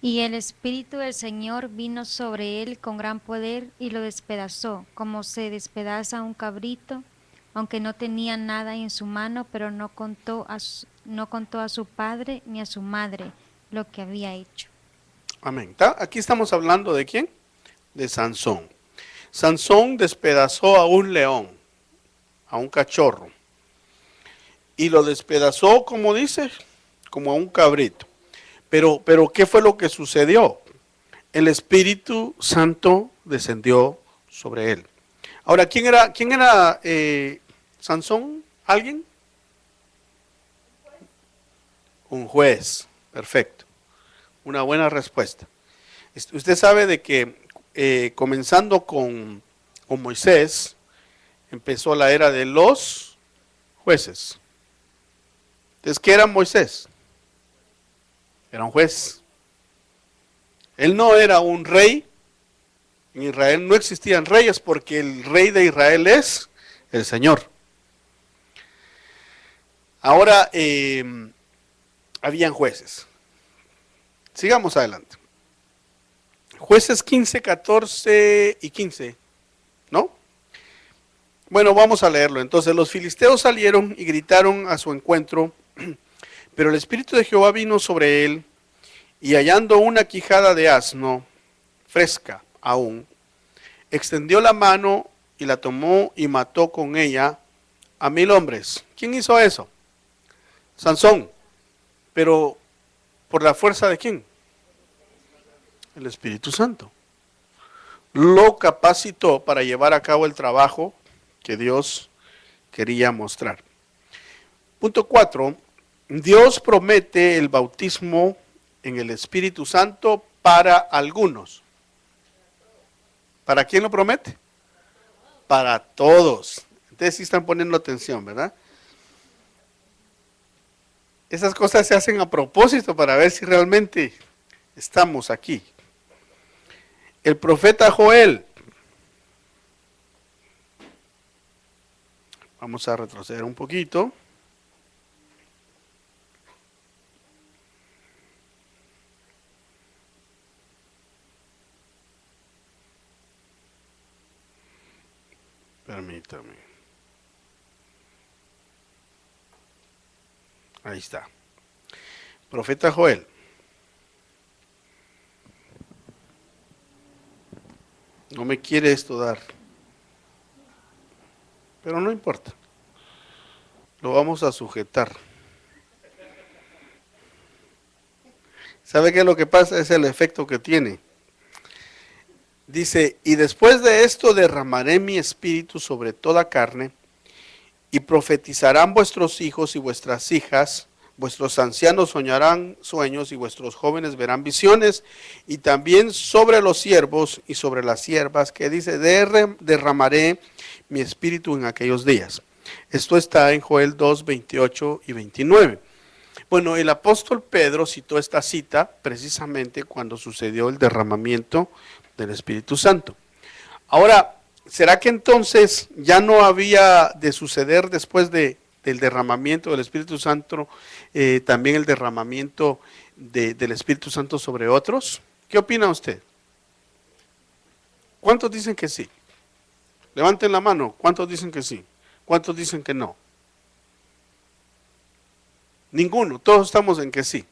Y el Espíritu del Señor vino sobre él con gran poder y lo despedazó, como se despedaza un cabrito, aunque no tenía nada en su mano, pero no contó a su padre ni a su madre lo que había hecho. Amén. Aquí estamos hablando de ¿quién? De Sansón. Sansón despedazó a un león, a un cachorro, y lo despedazó, como dice, como a un cabrito. Pero ¿qué fue lo que sucedió? El Espíritu Santo descendió sobre él. Ahora, ¿quién era Sansón? ¿Alguien? Un juez. Perfecto. Una buena respuesta. Usted sabe de que comenzando con Moisés, empezó la era de los jueces. Entonces, ¿qué era Moisés? Era un juez. Él no era un rey. En Israel no existían reyes porque el rey de Israel es el Señor. Ahora habían jueces. Sigamos adelante. Jueces 15, 14 y 15, ¿no? Bueno, vamos a leerlo. Entonces los filisteos salieron y gritaron a su encuentro, pero el Espíritu de Jehová vino sobre él, y hallando una quijada de asno, fresca aún, extendió la mano y la tomó y mató con ella a 1000 hombres. ¿Quién hizo eso? Sansón. Pero ¿por la fuerza de quién? El Espíritu Santo. Lo capacitó para llevar a cabo el trabajo que Dios quería mostrar. Punto 4. Dios promete el bautismo en el Espíritu Santo para algunos. ¿Para quién lo promete? Para todos. Ustedes sí están poniendo atención, ¿verdad? Esas cosas se hacen a propósito para ver si realmente estamos aquí. El profeta Joel. Vamos a retroceder un poquito. Permítame. Ahí está. Profeta Joel. No me quiere esto dar. Pero no importa. Lo vamos a sujetar. ¿Sabe qué es lo que pasa? Es el efecto que tiene. Dice, y después de esto derramaré mi espíritu sobre toda carne, y profetizarán vuestros hijos y vuestras hijas, vuestros ancianos soñarán sueños y vuestros jóvenes verán visiones, y también sobre los siervos y sobre las siervas, que dice, derramaré mi espíritu en aquellos días. Esto está en Joel 2, 28 y 29. Bueno, el apóstol Pedro citó esta cita precisamente cuando sucedió el derramamiento del Espíritu Santo. Ahora, ¿será que entonces ya no había de suceder después del derramamiento del Espíritu Santo también el derramamiento del Espíritu Santo sobre otros? ¿Qué opina usted? ¿Cuántos dicen que sí? Levanten la mano. ¿Cuántos dicen que sí? ¿Cuántos dicen que no? Ninguno. Todos estamos en que sí.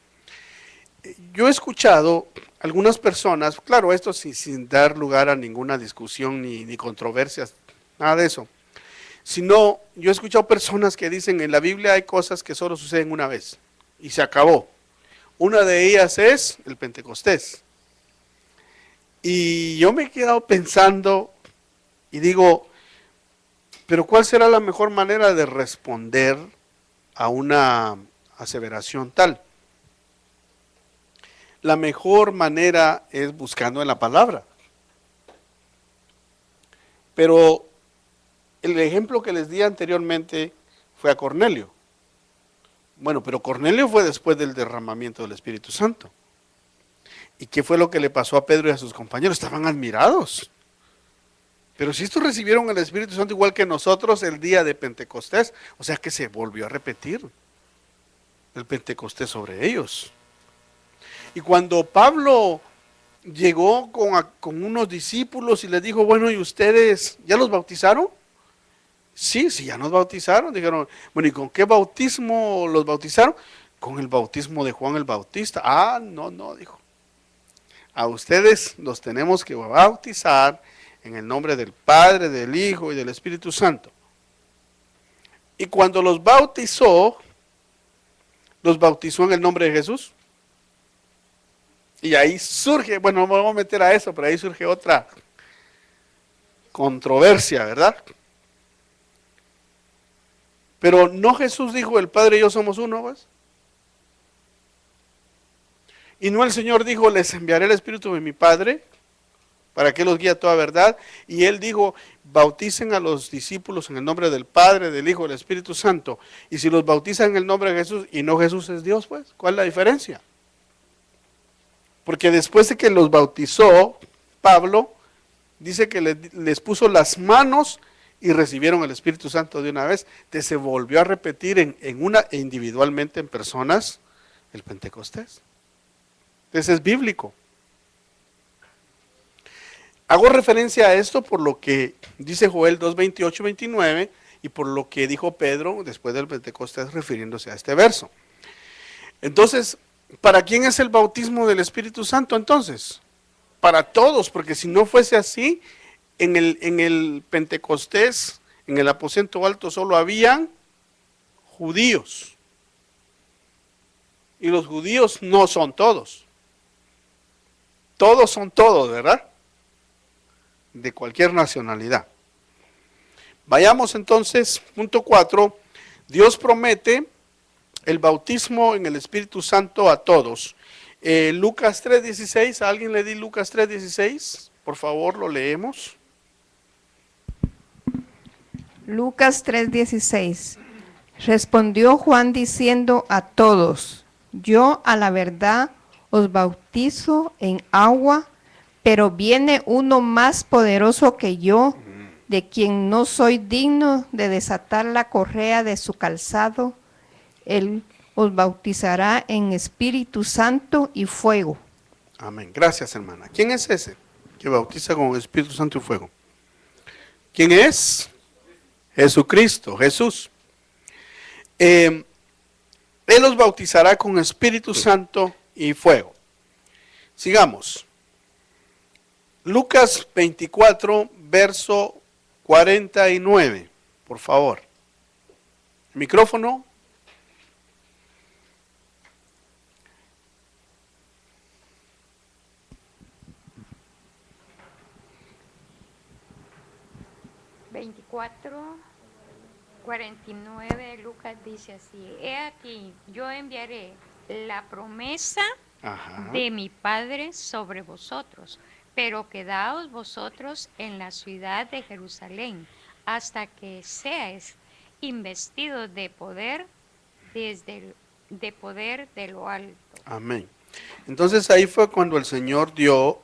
Yo he escuchado algunas personas, claro, esto sin dar lugar a ninguna discusión ni controversias, nada de eso, sino yo he escuchado personas que dicen en la Biblia hay cosas que solo suceden una vez y se acabó. Una de ellas es el Pentecostés. Y yo me he quedado pensando y digo, pero ¿cuál será la mejor manera de responder a una aseveración tal? la mejor manera es buscando en la palabra. Pero el ejemplo que les di anteriormente fue a Cornelio. Bueno, pero Cornelio fue después del derramamiento del Espíritu Santo. ¿Y qué fue lo que le pasó a Pedro y a sus compañeros? Estaban admirados. Pero si estos recibieron el Espíritu Santo igual que nosotros el día de Pentecostés, o sea que se volvió a repetir el Pentecostés sobre ellos. Y cuando Pablo llegó con unos discípulos y les dijo, bueno, ¿y ustedes ya los bautizaron? Sí, ya nos bautizaron. Dijeron, bueno, ¿y con qué bautismo los bautizaron? Con el bautismo de Juan el Bautista. No, dijo. A ustedes los tenemos que bautizar en el nombre del Padre, del Hijo y del Espíritu Santo. Y cuando los bautizó en el nombre de Jesús. Y ahí surge, bueno, no me voy a meter a eso, pero ahí surge otra controversia, ¿verdad? Pero no Jesús dijo, el Padre y yo somos uno, pues. Y no el Señor dijo, les enviaré el Espíritu de mi Padre, para que los guíe a toda verdad. Y Él dijo, bauticen a los discípulos en el nombre del Padre, del Hijo, del Espíritu Santo. Y si los bautizan en el nombre de Jesús, y no Jesús es Dios, pues, ¿cuál es la diferencia? Porque después de que los bautizó, Pablo dice que les puso las manos y recibieron el Espíritu Santo de una vez. Entonces se volvió a repetir individualmente en personas el Pentecostés. Entonces es bíblico. Hago referencia a esto por lo que dice Joel 2:28-29 y por lo que dijo Pedro después del Pentecostés refiriéndose a este verso. Entonces, ¿para quién es el bautismo del Espíritu Santo entonces? Para todos, porque si no fuese así, en el Pentecostés, en el aposento alto solo habían judíos. Y los judíos no son todos. Todos son todos, ¿verdad? De cualquier nacionalidad. Vayamos entonces, punto 4. Dios promete el bautismo en el Espíritu Santo a todos. Lucas 3:16, ¿a alguien le di Lucas 3:16? Por favor, lo leemos. Lucas 3:16. Respondió Juan diciendo a todos, yo a la verdad os bautizo en agua, pero viene uno más poderoso que yo, de quien no soy digno de desatar la correa de su calzado. Él os bautizará en Espíritu Santo y fuego. Amén. Gracias, hermana. ¿Quién es ese que bautiza con Espíritu Santo y fuego? ¿Quién es? Jesucristo, Jesús. Él los bautizará con Espíritu Santo y fuego. Sigamos. Lucas 24, verso 49, por favor. Micrófono. (24, 49) Lucas dice así: he aquí, yo enviaré la promesa de mi Padre sobre vosotros, pero quedaos vosotros en la ciudad de Jerusalén hasta que seáis investidos de poder de lo alto. Amén. Entonces ahí fue cuando el Señor dio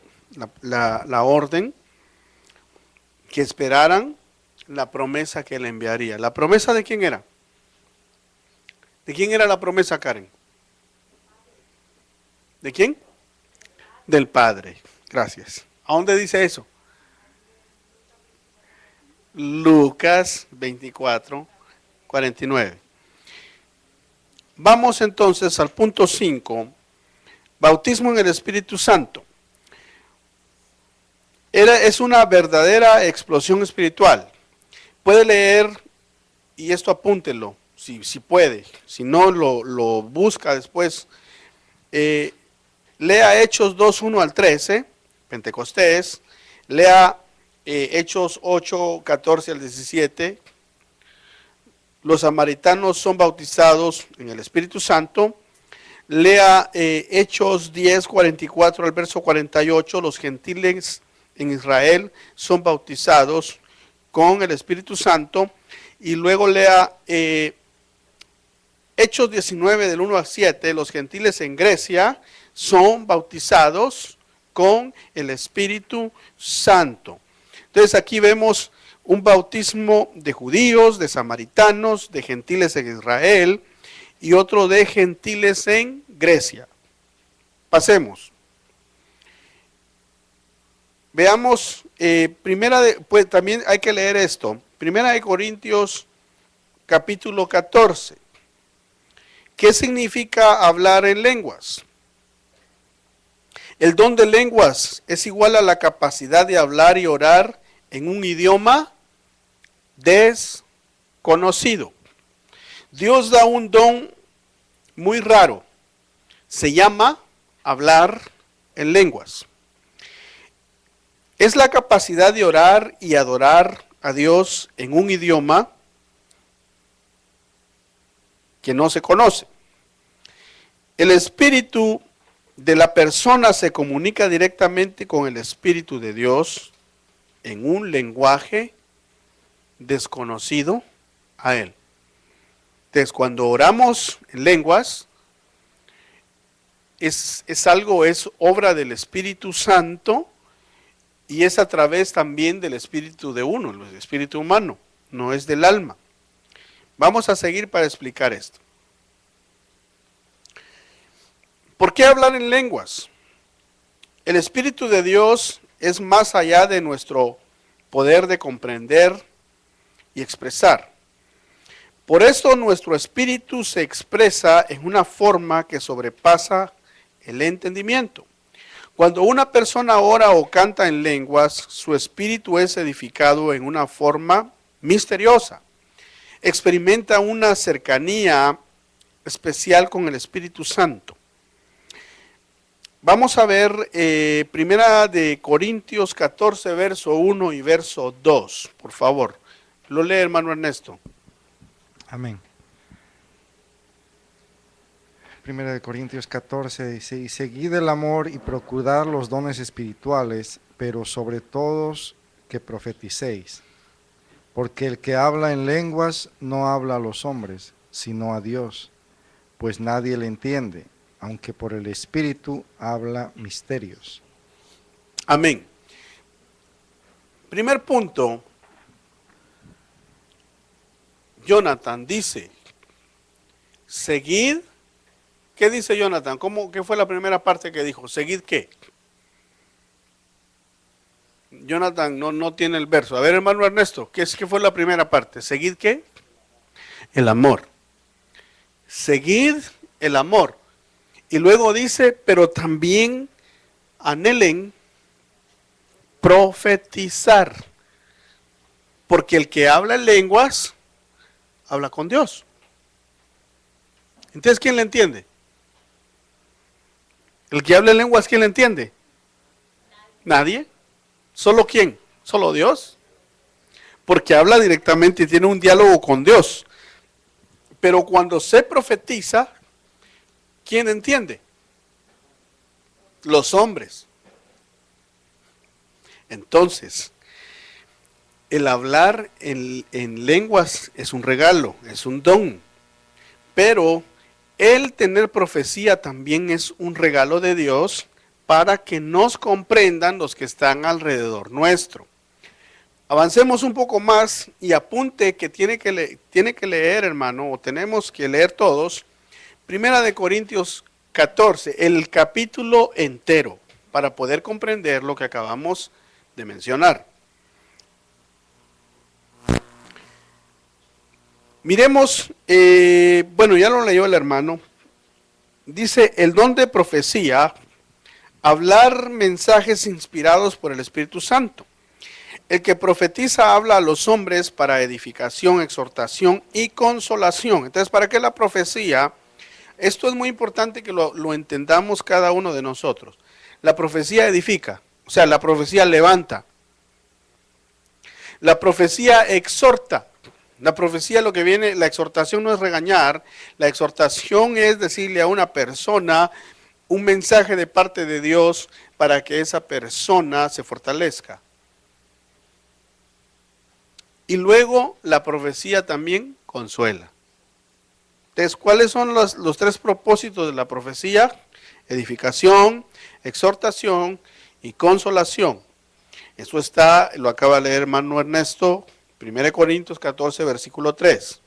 la orden que esperaran la promesa que le enviaría. ¿La promesa de quién era? ¿De quién era la promesa, Karen? ¿De quién? Del Padre. Gracias. ¿A dónde dice eso? Lucas 24, 49. Vamos entonces al punto 5. Bautismo en el Espíritu Santo. Es una verdadera explosión espiritual. Puede leer, y esto apúntelo, si puede. Si no, lo busca después. Lea Hechos 2, 1 al 13, Pentecostés. Lea Hechos 8, 14 al 17. Los samaritanos son bautizados en el Espíritu Santo. Lea Hechos 10, 44 al verso 48. Los gentiles en Israel son bautizados con el Espíritu Santo. Y luego lea Hechos 19 del 1 al 7. Los gentiles en Grecia son bautizados con el Espíritu Santo. Entonces aquí vemos un bautismo de judíos, de samaritanos, de gentiles en Israel y otro de gentiles en Grecia. Pasemos. Veamos, pues también hay que leer esto. Primera de Corintios capítulo 14. ¿Qué significa hablar en lenguas? El don de lenguas es igual a la capacidad de hablar y orar en un idioma desconocido. Dios da un don muy raro. Se llama hablar en lenguas. Es la capacidad de orar y adorar a Dios en un idioma que no se conoce. El espíritu de la persona se comunica directamente con el Espíritu de Dios en un lenguaje desconocido a él. Entonces, cuando oramos en lenguas, es obra del Espíritu Santo y es a través también del espíritu de uno, el espíritu humano, no es del alma. Vamos a seguir para explicar esto. ¿Por qué hablar en lenguas? El Espíritu de Dios es más allá de nuestro poder de comprender y expresar. Por eso nuestro espíritu se expresa en una forma que sobrepasa el entendimiento. Cuando una persona ora o canta en lenguas, su espíritu es edificado en una forma misteriosa. Experimenta una cercanía especial con el Espíritu Santo. Vamos a ver Primera de Corintios 14, verso 1 y verso 2, por favor. Lo lee, hermano Ernesto. Amén. Primera de Corintios 14 dice, y seguid el amor y procurad los dones espirituales, pero sobre todos que profeticéis. Porque el que habla en lenguas no habla a los hombres, sino a Dios, pues nadie le entiende, aunque por el Espíritu habla misterios. Amén. Primer punto, Jonathan dice, seguid. ¿Qué dice Jonathan? ¿Qué fue la primera parte que dijo? ¿Seguid qué? Jonathan no tiene el verso. A ver, hermano Ernesto, ¿qué fue la primera parte? ¿Seguid qué? El amor. Seguid el amor. Y luego dice, pero también anhelen profetizar. Porque el que habla en lenguas, habla con Dios. Entonces, ¿quién le entiende? El que habla en lenguas, ¿quién le entiende? Nadie. ¿Solo quién? ¿Solo Dios? Porque habla directamente y tiene un diálogo con Dios. Pero cuando se profetiza, ¿quién entiende? Los hombres. Entonces, el hablar en lenguas es un regalo, es un don. Pero el tener profecía también es un regalo de Dios para que nos comprendan los que están alrededor nuestro. Avancemos un poco más y apunte que tiene que leer, hermano, o tenemos que leer todos, Primera de Corintios 14, el capítulo entero, para poder comprender lo que acabamos de mencionar. Miremos, bueno, ya lo leyó el hermano, dice, el don de profecía, hablar mensajes inspirados por el Espíritu Santo. El que profetiza habla a los hombres para edificación, exhortación y consolación. Entonces, ¿para qué la profecía? Esto es muy importante que lo entendamos cada uno de nosotros. La profecía edifica, o sea, la profecía levanta. La profecía exhorta. La profecía, lo que viene, la exhortación no es regañar, la exhortación es decirle a una persona un mensaje de parte de Dios para que esa persona se fortalezca. Y luego la profecía también consuela. Entonces, ¿cuáles son los tres propósitos de la profecía? Edificación, exhortación y consolación. Eso está, lo acaba de leer hermano Ernesto, 1 Corintios 14, versículo 3.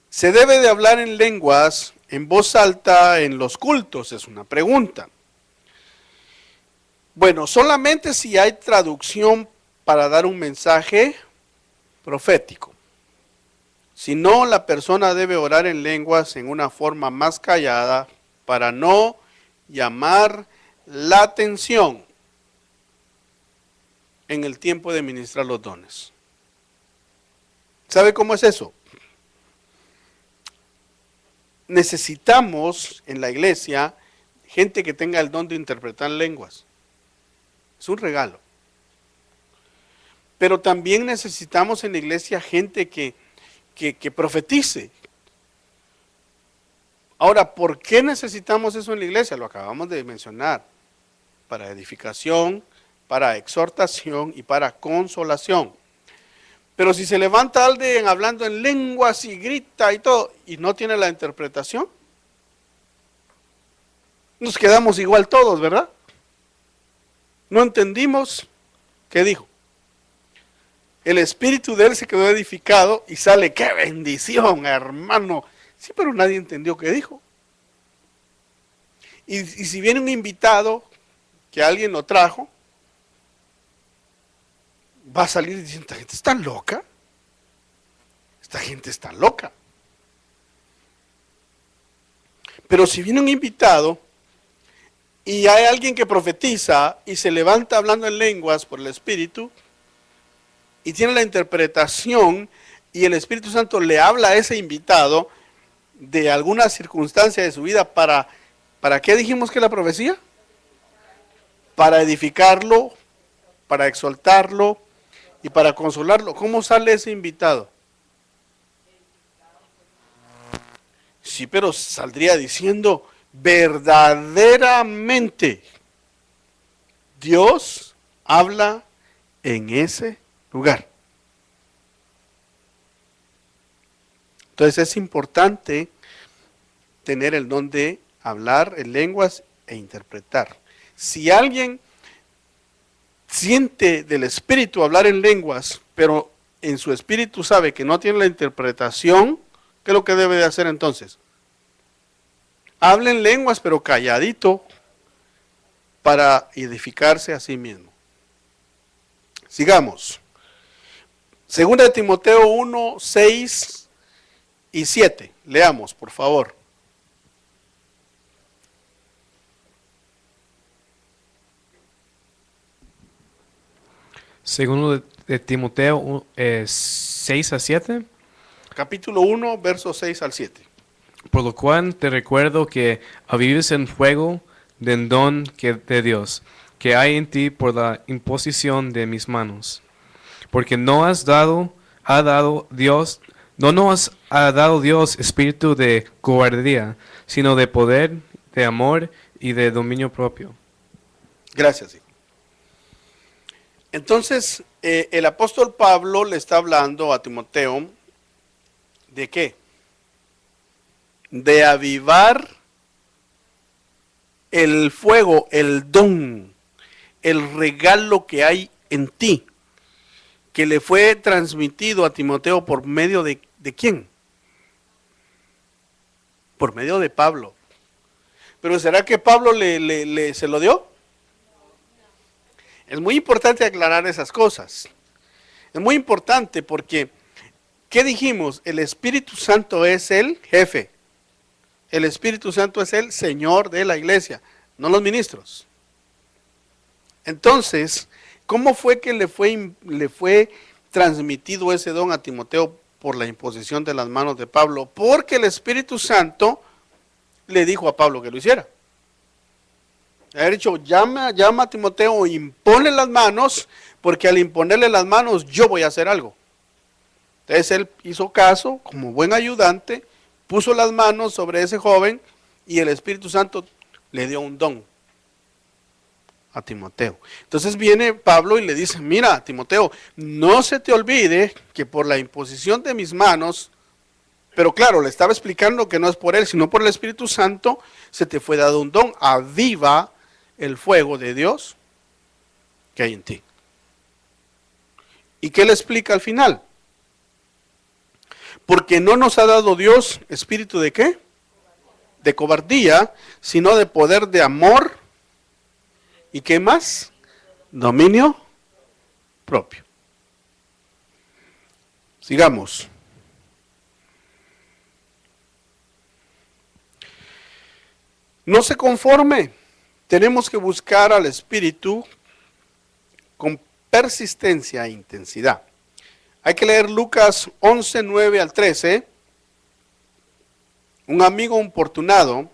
¿Se debe de hablar en lenguas en voz alta en los cultos? Es una pregunta. Bueno, solamente si hay traducción para dar un mensaje profético. Si no, la persona debe orar en lenguas en una forma más callada para no llamar la atención en el tiempo de ministrar los dones. ¿Sabe cómo es eso? Necesitamos en la iglesia gente que tenga el don de interpretar lenguas. Es un regalo. Pero también necesitamos en la iglesia gente que profetice. Ahora, ¿por qué necesitamos eso en la iglesia? Lo acabamos de mencionar. Para edificación, para exhortación y para consolación. Pero si se levanta alguien hablando en lenguas y grita y todo, y no tiene la interpretación, nos quedamos igual todos, ¿verdad? No entendimos qué dijo. El espíritu de él se quedó edificado y sale, ¡qué bendición, hermano! Sí, pero nadie entendió qué dijo. Y si viene un invitado, que alguien lo trajo, va a salir diciendo, ¿esta gente está loca? Esta gente está loca. Pero si viene un invitado y hay alguien que profetiza y se levanta hablando en lenguas por el Espíritu y tiene la interpretación y el Espíritu Santo le habla a ese invitado de alguna circunstancia de su vida ¿para qué dijimos que la profecía? Para edificarlo, para exaltarlo y para consolarlo. ¿Cómo sale ese invitado? Sí, pero saldría diciendo, verdaderamente Dios habla en ese lugar. Entonces es importante tener el don de hablar en lenguas e interpretar. Si alguien siente del espíritu hablar en lenguas, pero en su espíritu sabe que no tiene la interpretación, ¿qué es lo que debe de hacer entonces? Habla en lenguas, pero calladito, para edificarse a sí mismo. Sigamos. Segunda de Timoteo 1, 6 y 7. Leamos, por favor. Segundo de Timoteo 6 a 7. Capítulo 1, versos 6 al 7. Por lo cual te recuerdo que avives en fuego del don de Dios, que hay en ti por la imposición de mis manos. Porque no nos ha dado Dios espíritu de cobardía, sino de poder, de amor y de dominio propio. Gracias, hijo. Entonces, el apóstol Pablo le está hablando a Timoteo, ¿de qué? De avivar el fuego, el don, el regalo que hay en ti, que le fue transmitido a Timoteo por medio de ¿quién? Por medio de Pablo. Pero ¿será que Pablo se lo dio? Es muy importante aclarar esas cosas. Es muy importante porque, ¿qué dijimos? El Espíritu Santo es el jefe. El Espíritu Santo es el Señor de la iglesia, no los ministros. Entonces, ¿cómo fue que le fue transmitido ese don a Timoteo por la imposición de las manos de Pablo? Porque el Espíritu Santo le dijo a Pablo que lo hiciera. Haber dicho, llama a Timoteo, imponle las manos, porque al imponerle las manos yo voy a hacer algo. Entonces él hizo caso, como buen ayudante, puso las manos sobre ese joven y el Espíritu Santo le dio un don a Timoteo. Entonces viene Pablo y le dice, mira, Timoteo, no se te olvide que por la imposición de mis manos, pero claro, le estaba explicando que no es por él, sino por el Espíritu Santo, se te fue dado un don. Aviva el fuego de Dios que hay en ti. ¿Y qué le explica al final? Porque no nos ha dado Dios espíritu de ¿qué? De cobardía, sino de poder, de amor. ¿Y qué más? Dominio propio. Sigamos. No se conforme. Tenemos que buscar al Espíritu con persistencia e intensidad. Hay que leer Lucas 11, 9 al 13. Un amigo importunado.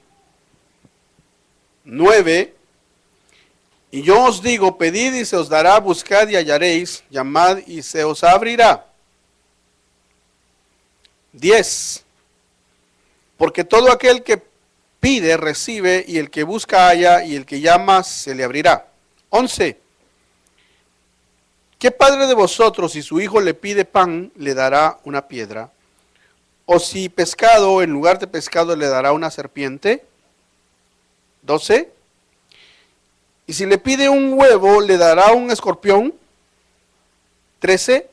9. Y yo os digo, pedid y se os dará, buscad y hallaréis, llamad y se os abrirá. 10. Porque todo aquel que pide, recibe, y el que busca, halla, y el que llama, se le abrirá. 11. ¿Qué padre de vosotros, si su hijo le pide pan, le dará una piedra? ¿O si pescado, en lugar de pescado, le dará una serpiente? 12. ¿Y si le pide un huevo, le dará un escorpión? 13.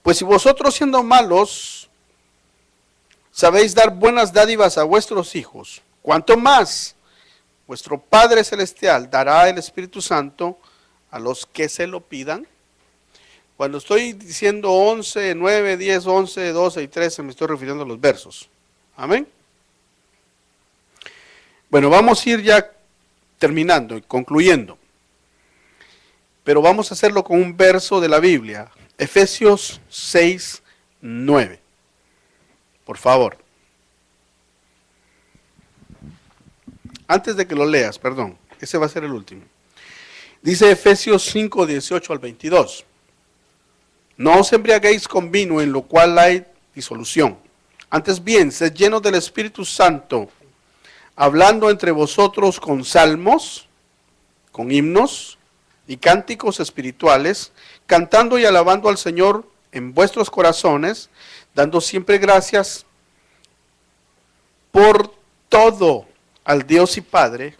Pues si vosotros, siendo malos, sabéis dar buenas dádivas a vuestros hijos, ¿cuánto más vuestro Padre Celestial dará el Espíritu Santo a los que se lo pidan? Cuando estoy diciendo 11, 9, 10, 11, 12 y 13, me estoy refiriendo a los versos. Amén. Bueno, vamos a ir ya terminando y concluyendo. Pero vamos a hacerlo con un verso de la Biblia. Efesios 6, 9. Por favor. Antes de que lo leas, perdón. Ese va a ser el último. Dice Efesios 5, 18 al 22. No os embriaguéis con vino, en lo cual hay disolución. Antes bien, sed llenos del Espíritu Santo, hablando entre vosotros con salmos, con himnos y cánticos espirituales, cantando y alabando al Señor en vuestros corazones, dando siempre gracias por todo al Dios y Padre.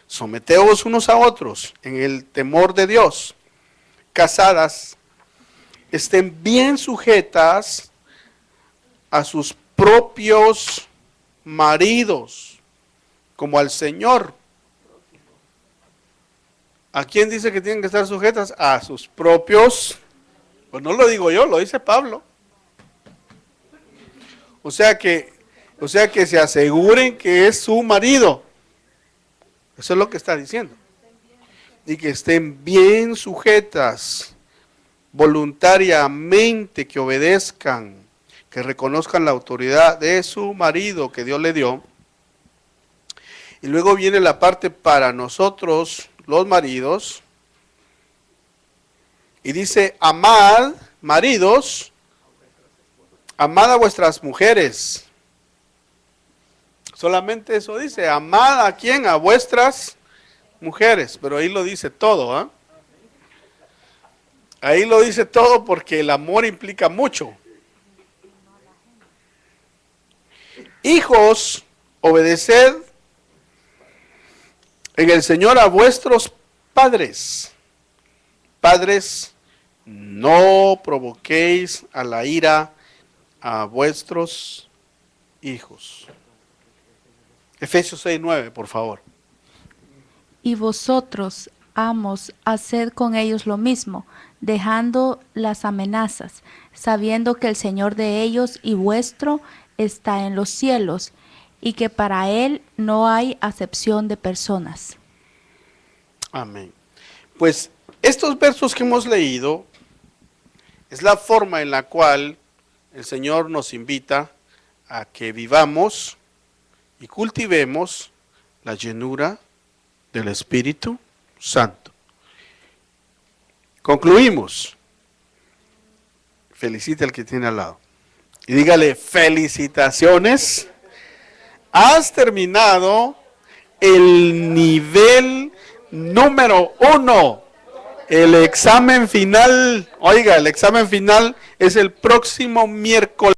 Someteos unos a otros en el temor de Dios. Casadas, estén bien sujetas a sus propios maridos, como al Señor. ¿A quién dice que tienen que estar sujetas? A sus propios, pues no lo digo yo, lo dice Pablo. O sea que se aseguren que es su marido. Eso es lo que está diciendo. Y que estén bien sujetas, voluntariamente, que obedezcan, que reconozcan la autoridad de su marido que Dios le dio. Y luego viene la parte para nosotros, los maridos. Y dice, amad, maridos, amad a vuestras mujeres. Solamente eso dice, amad a quién, a vuestras mujeres. Pero ahí lo dice todo, ¿eh? Ahí lo dice todo porque el amor implica mucho. Hijos, obedeced en el Señor a vuestros padres. Padres, no provoquéis a la ira a vuestros hijos. Efesios 6, 9, por favor. Y vosotros, amos, haced con ellos lo mismo, dejando las amenazas, sabiendo que el Señor de ellos y vuestro está en los cielos, y que para Él no hay acepción de personas. Amén. Pues estos versos que hemos leído es la forma en la cual el Señor nos invita a que vivamos y cultivemos la llenura del Espíritu Santo. Concluimos. Felicite al que tiene al lado. Y dígale, felicitaciones. Has terminado el nivel número 1. El examen final, oiga, el examen final es el próximo miércoles.